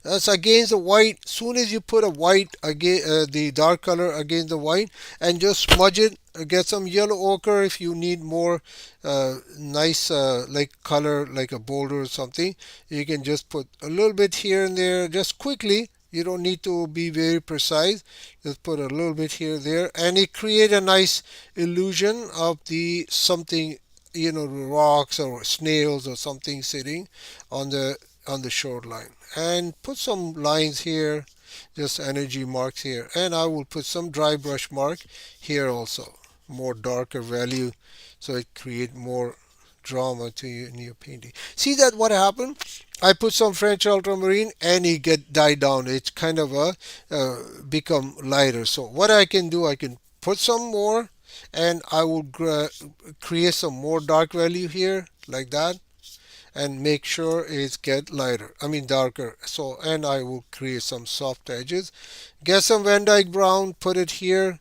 That's against the white. Soon as you put a white against the dark color against the white, and just smudge it. Get some yellow ochre if you need more nice like color, like a boulder or something. You can just put a little bit here and there, just quickly. You don't need to be very precise. Just put a little bit here and there, and it create a nice illusion of the something, rocks or snails or something sitting on the shoreline. And put some lines here, just energy marks here, and I will put some dry brush mark here also, more darker value, so it create more drama to you in your painting. See that what happened? I put some French ultramarine and it get died down. It's kind of a become lighter. So what I can do, I can put some more, and I will create some more dark value here like that, and make sure it get lighter, I mean darker. So, and I will create some soft edges. Get some Van Dyke brown, put it here.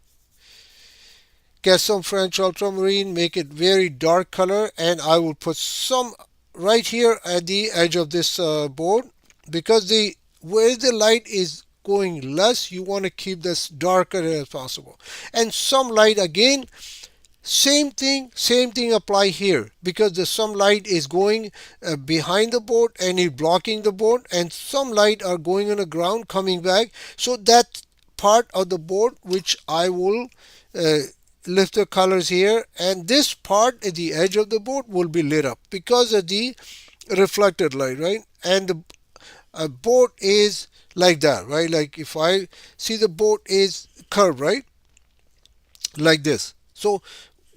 Get some French ultramarine, make it very dark color, and I will put some right here at the edge of this board, because the where the light is going less, you want to keep this darker as possible. And some light again, same thing apply here, because the some light is going behind the board and it blocking the board, and some light are going on the ground coming back. So that part of the board which I will uh, lift the colors here, and this part at the edge of the board will be lit up because of the reflected light, right? And the board is like that, right? Like if I see the board is curved, right? Like this. So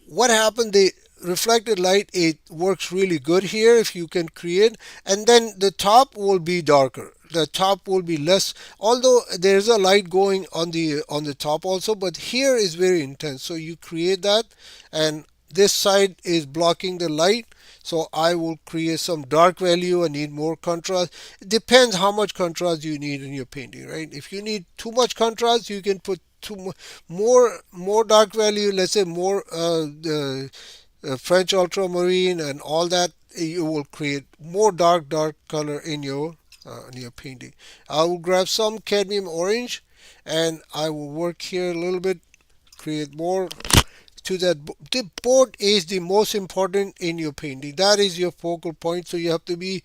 what happened, the reflected light, it works really good here if you can create. And then the top will be darker, the top will be less, although there's a light going on the top also, but here is very intense, so you create that. And this side is blocking the light, so I will create some dark value. I need more contrast. It depends how much contrast you need in your painting, right? If you need too much contrast, you can put too more dark value, let's say more French ultramarine and all that. You will create more dark color in your painting. I will grab some cadmium orange, and I will work here a little bit, create more to that. The board is the most important in your painting. That is your focal point. So you have to be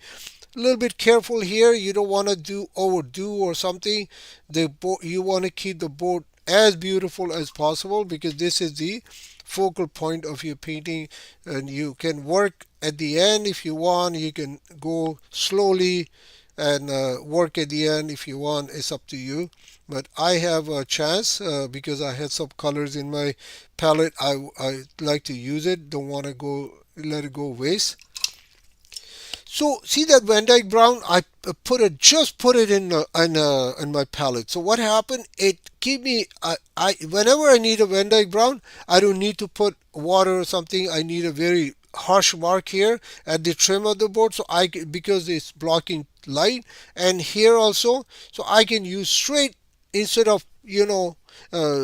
a little bit careful here. You don't want to do overdo or something. The board, you want to keep the board as beautiful as possible because this is the focal point of your painting, and you can work at the end if you want. You can go slowly and work at the end if you want. It's up to you. But I have a chance because I had some colors in my palette. I like to use it. Don't want to go let it go waste. So see that Van Dyke brown? I put it just put it in my palette. So what happened? It give me I whenever I need a Van Dyke brown, I don't need to put water or something. I need a very harsh mark here at the trim of the board, so because it's blocking light, and here also, so I can use straight instead of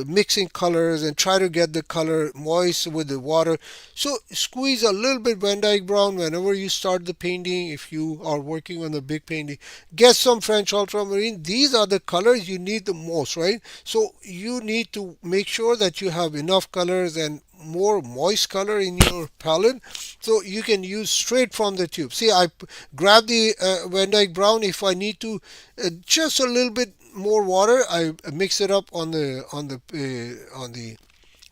mixing colors and try to get the color moist with the water. So squeeze a little bit Van Dyke brown whenever you start the painting. If you are working on a big painting, get some French ultramarine. These are the colors you need the most, right? So you need to make sure that you have enough colors and more moist color in your palette, so you can use straight from the tube. See, I grab the Van Dyke brown. If I need to just a little bit more water, I mix it up on the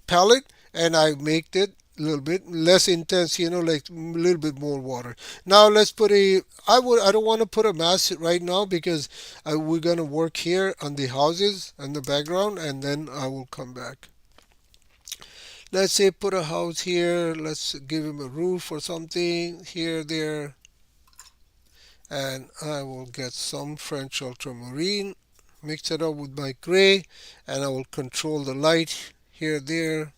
palette, and I make it a little bit less intense, like a little bit more water. Now let's put I don't want to put a mask right now because we're going to work here on the houses and the background, and then I will come back. Let's say put a house here. Let's give him a roof or something here, there, and I will get some French ultramarine, mix it up with my gray, and I will control the light here, there.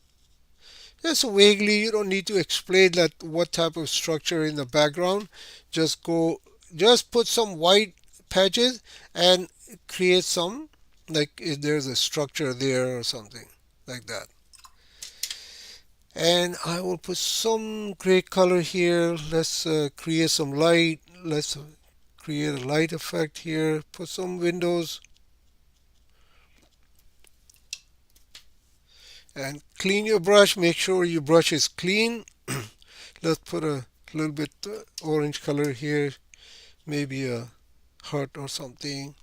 Just vaguely, you don't need to explain that what type of structure in the background. Just put some white patches and create some, like if there's a structure there or something like that. And I will put some gray color here. Let's create some light. Let's create a light effect here. Put some windows and clean your brush. Make sure your brush is clean. Let's put a little bit orange color here, maybe a heart or something.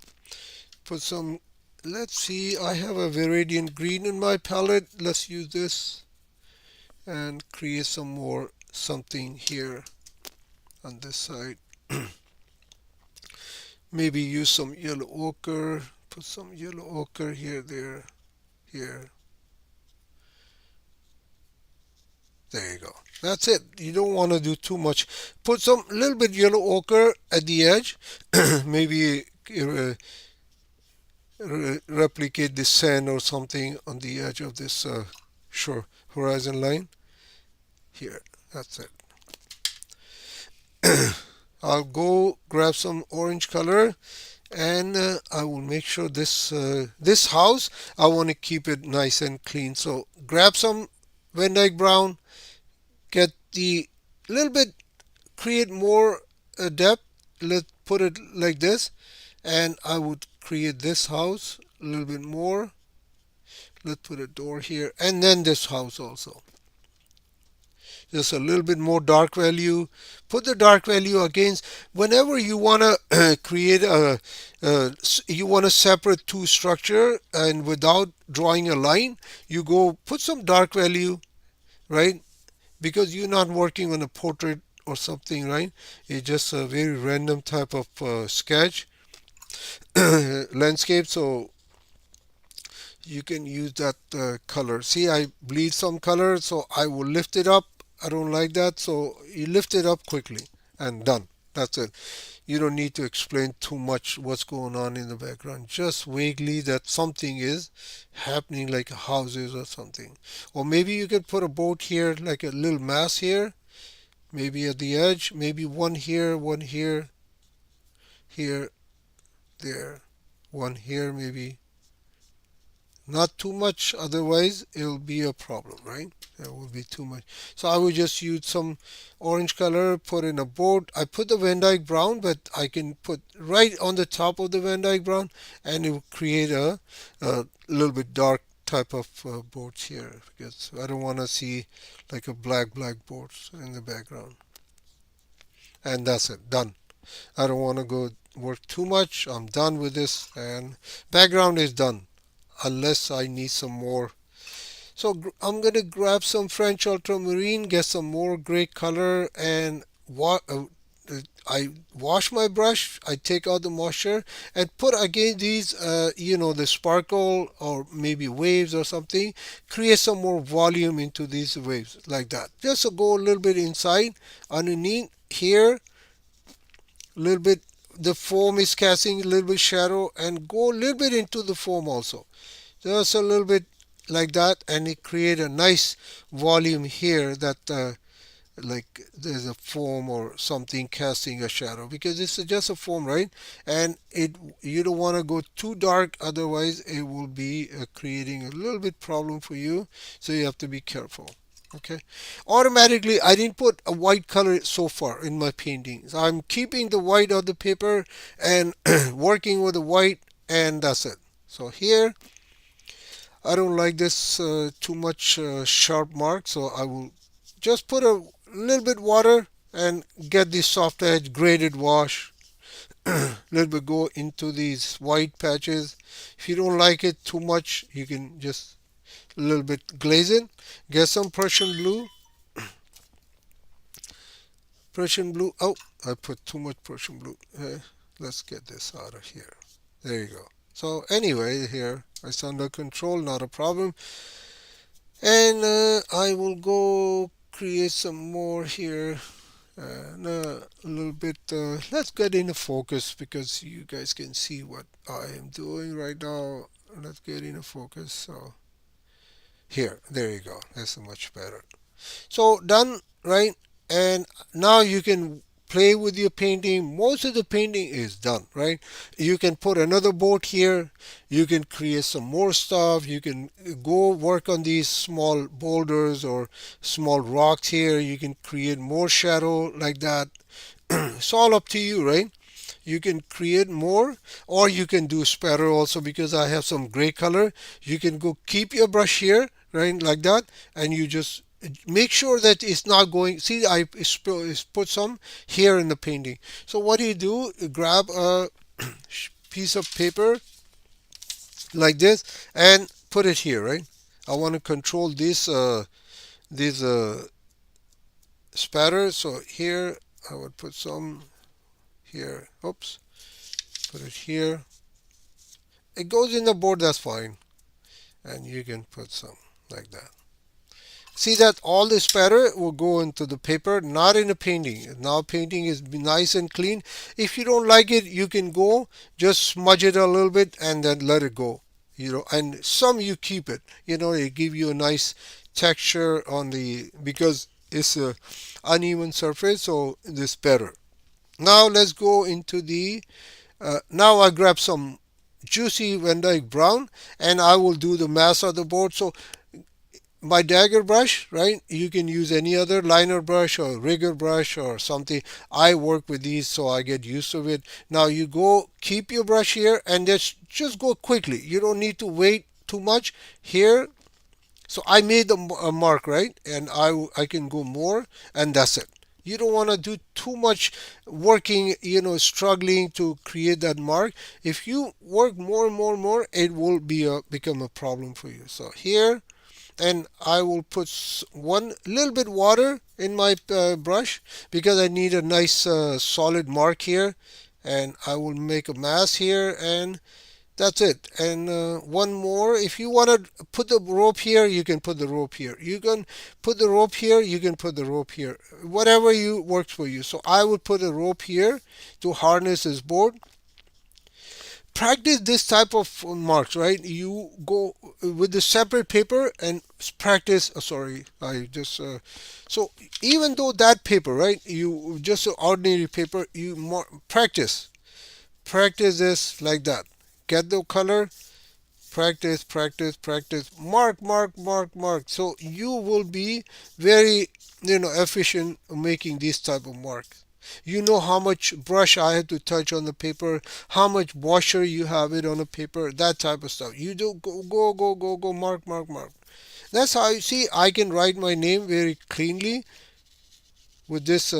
Put some, let's see, I have a Viridian green in my palette. Let's use this and create some more something here on this side. Maybe use some yellow ochre. Put some yellow ochre here, there, here. There you go. That's it. You don't want to do too much. Put some little bit yellow ochre at the edge. Maybe replicate the sand or something on the edge of this shore horizon line. Here. That's it. I'll go grab some orange color, and I will make sure this house, I want to keep it nice and clean. So grab some Van Dyke brown, get the little bit, create more depth. Let's put it like this, and I would create this house a little bit more. Let's put a door here, and then this house also. Just a little bit more dark value. Put the dark value against whenever you want to create you want to separate two structure, and without drawing a line, you go put some dark value, right? Because you're not working on a portrait or something, right? It's just a very random type of sketch landscape, so you can use that color. See, I bleed some color, so I will lift it up. I don't like that, so you lift it up quickly and done. That's it. You don't need to explain too much what's going on in the background. Just vaguely that something is happening, like houses or something. Or maybe you can put a boat here, like a little mass here, maybe at the edge, maybe one here, here, there, one here, maybe. Not too much, otherwise it'll be a problem, right? It will be too much. So I would just use some orange color, put in a board. I put the Van Dyke brown, but I can put right on the top of the Van Dyke brown, and it will create a little bit dark type of boards here because I don't want to see like a black boards in the background. And that's it, done. I don't want to go work too much. I'm done with this, and background is done unless I need some more. So I'm gonna grab some French ultramarine, get some more gray color, and I wash my brush. I take out the moisture and put again these, the sparkle or maybe waves or something. Create some more volume into these waves like that. Just to go a little bit inside, underneath here, a little bit. The foam is casting a little bit shadow, and go a little bit into the foam also. Just a little bit like that, and it create a nice volume here that like there's a foam or something casting a shadow because it's just a foam, right? And it you don't want to go too dark, otherwise it will be creating a little bit problem for you, so you have to be careful. Okay, automatically I didn't put a white color so far in my paintings. I'm keeping the white on the paper and working with the white, and that's it. So here I don't like this too much sharp mark, so I will just put a little bit water and get the soft edge graded wash. A little bit go into these white patches. If you don't like it too much, you can just a little bit glaze it. Get some Prussian blue. Prussian blue. Oh, I put too much Prussian blue. Let's get this out of here. There you go. So anyway, here it's under control, not a problem. And I will go create some more here. A little bit. Let's get into focus because you guys can see what I am doing right now. Let's get into focus. So here, there you go. That's much better. So done, right? And now you can play with your painting. Most of the painting is done, right? You can put another boat here. You can create some more stuff. You can go work on these small boulders or small rocks here. You can create more shadow like that. It's all up to you, right? You can create more, or you can do spatter also because I have some gray color. You can go keep your brush here, right, like that, and you just make sure that it's not going. See, I put some here in the painting. So what do? You grab a piece of paper like this and put it here, right? I want to control this spatter. So here I would put some here. Oops, put it here. It goes in the board, that's fine. And you can put some like that. See that all the spatter will go into the paper, not in the painting. Now painting is nice and clean. If you don't like it, you can go just smudge it a little bit and then let it go. And some you keep it. It give you a nice texture on the because it's a uneven surface, so this better. Now let's go into the now I grab some juicy Van Dyke brown and I will do the mass of the board. So my dagger brush, right? You can use any other liner brush or rigger brush or something. I work with these so I get used to it. Now you go keep your brush here and just go quickly. You don't need to wait too much here. So I made a mark, right? And I can go more, and that's it. You don't want to do too much working, struggling to create that mark. If you work more and more and more, it will become a problem for you. So here, and I will put one little bit water in my brush because I need a nice solid mark here, and I will make a mass here, and that's it. And one more, if you want to put the rope here, you can put the rope here. You can put the rope here, you can put the rope here. Whatever works for you. So I would put a rope here to harness this board. Practice this type of marks, right? You go with the separate paper and practice. Sorry, I just so even though that paper, right? You just an ordinary paper. Practice this like that. Get the color. Practice. Mark. So you will be very efficient making this type of mark. You know how much brush I have to touch on the paper, how much washer you have it on the paper, that type of stuff. You do go, mark, mark, mark. That's how you see I can write my name very cleanly with this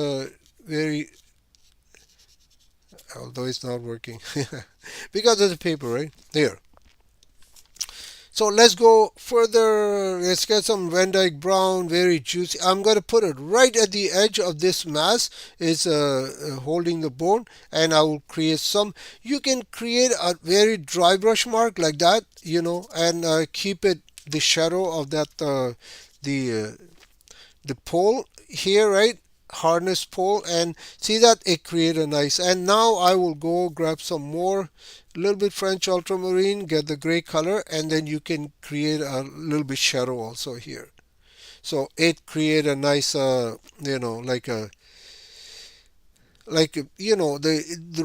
very, although it's not working because of the paper, right? There. So let's go further. Let's get some Van Dyke Brown, very juicy. I'm going to put it right at the edge of this mass. It's holding the bone, and I will create some. You can create a very dry brush mark like that, and keep it the shadow of that the pole here, right? Harness pole, and see that it create a nice. And now I will go grab some more, a little bit French ultramarine, get the gray color, and then you can create a little bit shadow also here. So it create a nice, the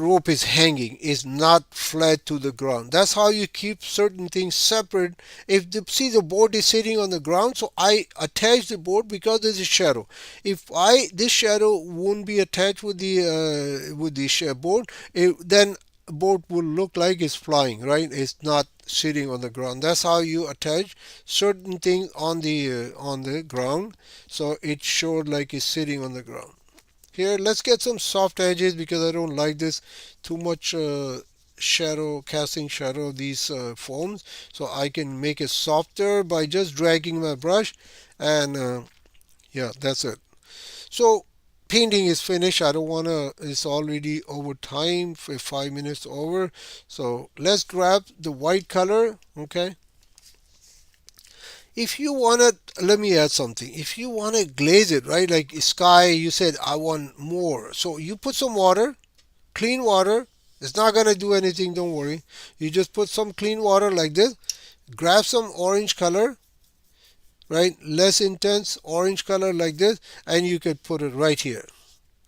rope is hanging, is not flat to the ground. That's how you keep certain things separate. If the see the board is sitting on the ground, so I attach the board because there's a shadow. If I this shadow won't be attached with the board, then board will look like it's flying, right? It's not sitting on the ground. That's how you attach certain things on the ground, so it showed like it's sitting on the ground. Here, let's get some soft edges because I don't like this too much casting shadow of these foams. So I can make it softer by just dragging my brush, and yeah, that's it. So painting is finished. I don't want to, it's already over time, for 5 minutes over. So let's grab the white color, okay? If you want to, let me add something. If you want to glaze it, right, like sky, you said I want more, so you put some water, clean water. It's not going to do anything, don't worry. You just put some clean water like this, grab some orange color, right, less intense orange color like this, and you can put it right here,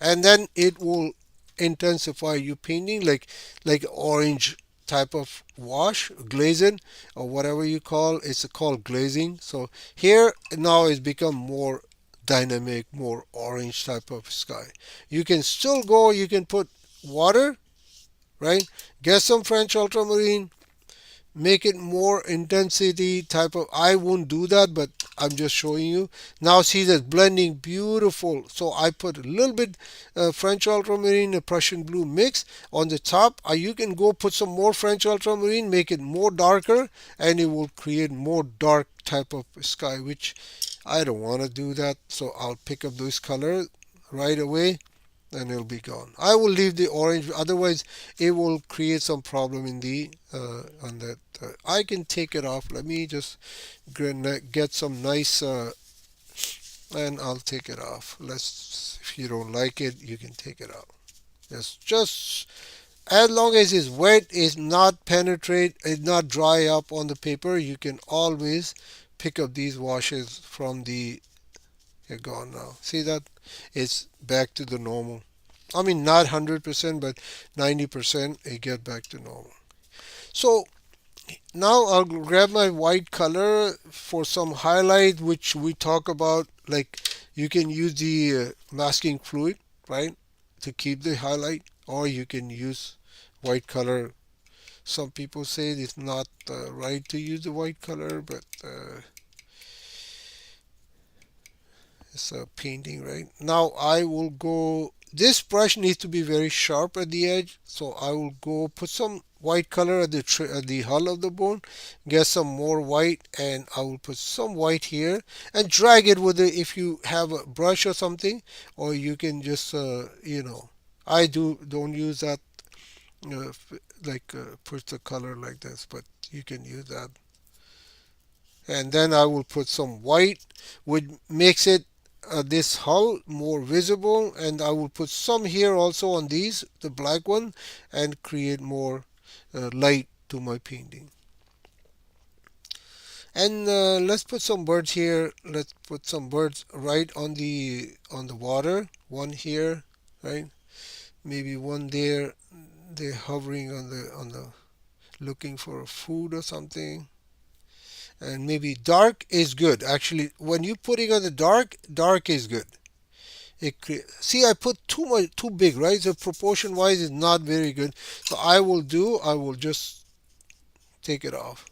and then it will intensify your painting, like orange type of wash, glazing, or whatever you call it's called glazing. So here now it's become more dynamic, more orange type of sky. You can still go, you can put water, right, get some French ultramarine, make it more intensity type of. I won't do that, but I'm just showing you. Now see that blending beautiful. So I put a little bit French ultramarine, a Prussian blue mix on the top. You can go put some more French ultramarine, make it more darker, and it will create more dark type of sky, which I don't want to do that. So I'll pick up this color right away, and it'll be gone. I will leave the orange, otherwise it will create some problem in the on that. I can take it off. Let me just get some nice, and I'll take it off. Let's. If you don't like it, you can take it out. Just as long as it's wet, it's not penetrate, it's not dry up on the paper. You can always pick up these washes from the. They're gone now. See that? It's back to the normal. I mean, not 100%, but 90%, it get back to normal. So now I'll grab my white color for some highlight, which we talk about. Like you can use the masking fluid, right, to keep the highlight, or you can use white color. Some people say it's not right to use the white color, but it's a painting, right? Now I will go. This brush needs to be very sharp at the edge, so I will go put some white color at the hull of the bone, get some more white, and I will put some white here and drag it with it if you have a brush or something, or you can just I don't use that put the color like this, but you can use that. And then I will put some white, which makes it this hull more visible, and I will put some here also on these, the black one, and create more light to my painting. And let's put some birds here. Let's put some birds right on the water. One here, right? Maybe one there. They're hovering on the looking for food or something. And maybe dark is good. Actually, when you're putting on the dark, dark is good. See, I put too much, too big, right? The proportion wise is not very good. So I will just take it off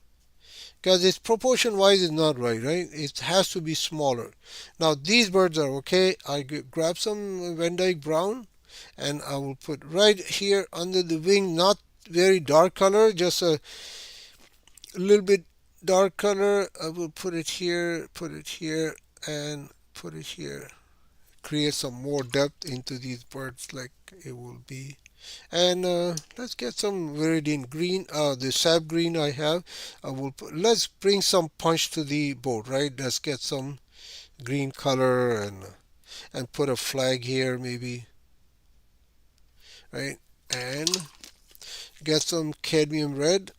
because its proportion wise is not right, right? It has to be smaller. Now these birds are okay. Grab some Van Dyke brown and I will put right here under the wing, not very dark color, just a little bit dark color. I will put it here, and put it here. Create some more depth into these birds like it will be. And let's get some viridian green, the sap green I have. Let's bring some punch to the board, right? Let's get some green color and put a flag here maybe, right? And get some cadmium red.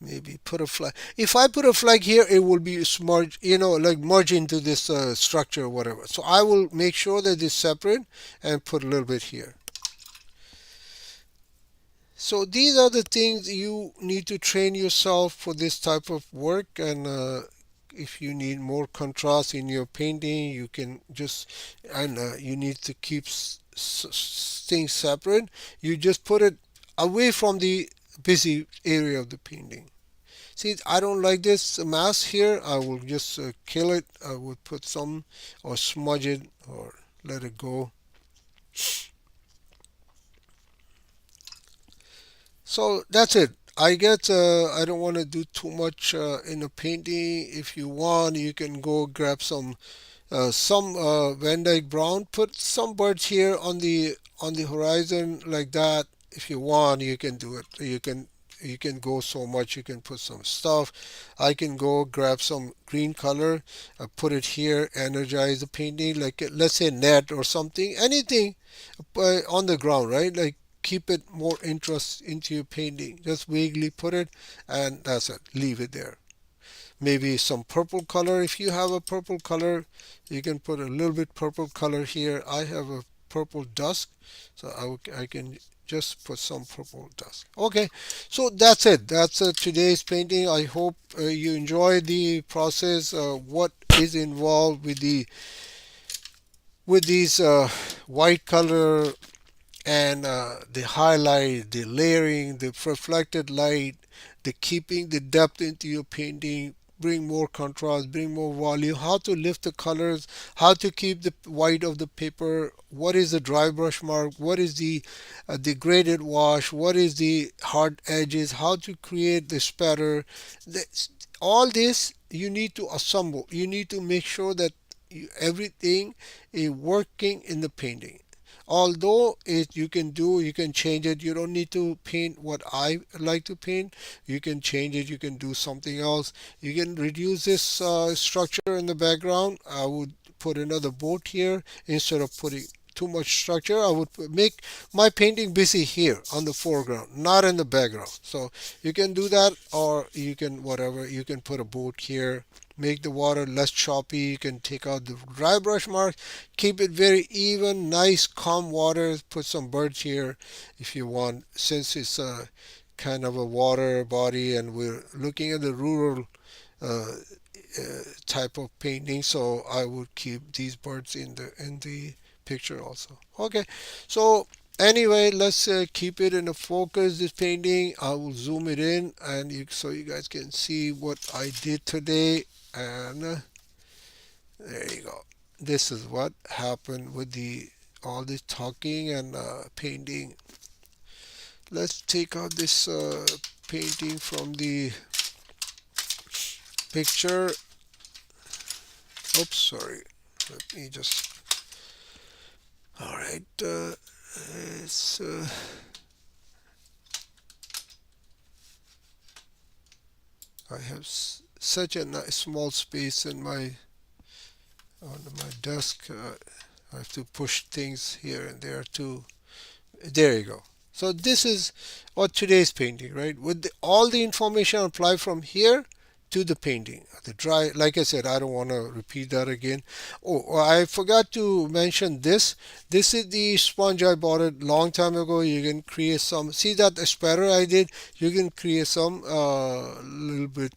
Maybe put a flag. If I put a flag here, it will be smudged, like merge into this structure or whatever. So I will make sure that it's separate and put a little bit here. So these are the things you need to train yourself for this type of work. And if you need more contrast in your painting, you can just, and you need to keep things separate. You just put it away from the busy area of the painting. See, I don't like this mask here. I will just kill it. I would put some or smudge it or let it go. So that's it. I guess I don't want to do too much in a painting. If you want, you can go grab some Van Dyke brown. Put some birds here on the horizon like that. If you want, you can do it. You can go so much. You can put some stuff. I can go grab some green color, put it here, energize the painting. Like let's say net or something, anything on the ground, right? Like keep it more interest into your painting. Just vaguely put it, and that's it. Leave it there. Maybe some purple color. If you have a purple color, you can put a little bit purple color here. I have a purple dusk, so I can just put some purple dusk. Okay, so that's it. That's today's painting. I hope you enjoy the process. What is involved with these white color and the highlight, the layering, the reflected light, the keeping the depth into your painting, bring more contrast, bring more volume, how to lift the colors, how to keep the white of the paper, what is the dry brush mark, what is the graded wash, what is the hard edges, how to create the spatter. All this you need to assemble. You need to make sure that everything is working in the painting. Although you can change it. You don't need to paint what I like to paint. You can change it. You can do something else. You can reduce this structure in the background. I would put another boat here instead of putting too much structure. I would make my painting busy here on the foreground, not in the background. So you can do that, or you can whatever. You can put a boat here, make the water less choppy. You can take out the dry brush marks, keep it very even, nice, calm water. Put some birds here if you want, since it's a kind of a water body and we're looking at the rural uh, type of painting. So I would keep these birds in the picture also. Okay, so anyway, let's keep it in a focus. This painting, I will zoom it in, and so you guys can see what I did today. And there you go. This is what happened with the all this talking and painting. Let's take out this painting from the picture. Oops, sorry. Let me just. All right. It's. I have such a nice small space in my on my desk. I have to push things here and there too. There you go. So this is what today's painting, right? With all the information applied from here to the painting. The dry, like I said, I don't want to repeat that again. Oh, I forgot to mention this. This is the sponge I bought it long time ago. You can create some. See that spatter I did? You can create some little bit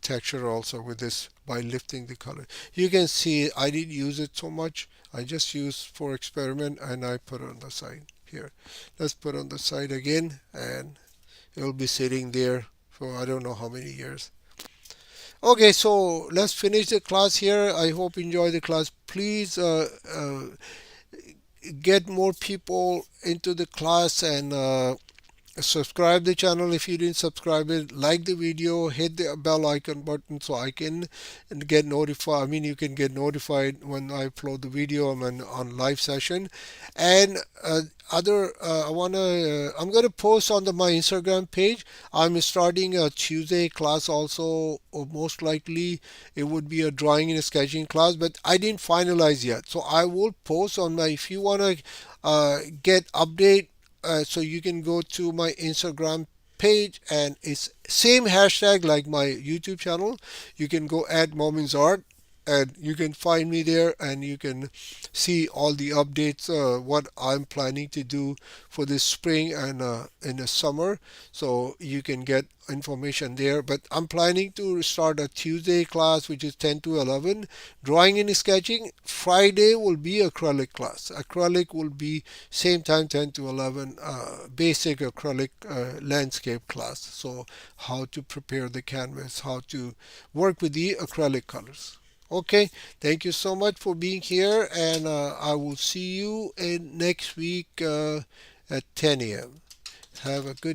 texture also with this by lifting the color. You can see I didn't use it so much. I just used for experiment and I put on the side here. Let's put on the side again and it'll be sitting there for I don't know how many years. Okay, so let's finish the class here. I hope you enjoy the class. Please get more people into the class and subscribe the channel if you didn't subscribe it, like the video, hit the bell icon button so I can get notified. I mean, you can get notified when I upload the video. I'm on live session. And I'm gonna post on my Instagram page. I'm starting a Tuesday class also, or most likely it would be a drawing and sketching class, but I didn't finalize yet. So I will post on my, if you wanna get update, so you can go to my Instagram page and it's same hashtag like my YouTube channel. You can go at Moments Art and you can find me there and you can see all the updates, what I'm planning to do for this spring and in the summer, so you can get information there. But I'm planning to start a Tuesday class which is 10 to 11 drawing and sketching. Friday will be acrylic class. Acrylic will be same time 10 to 11, basic acrylic landscape class. So how to prepare the canvas, how to work with the acrylic colors. Okay, thank you so much for being here, and I will see you in next week at 10 a.m. Have a good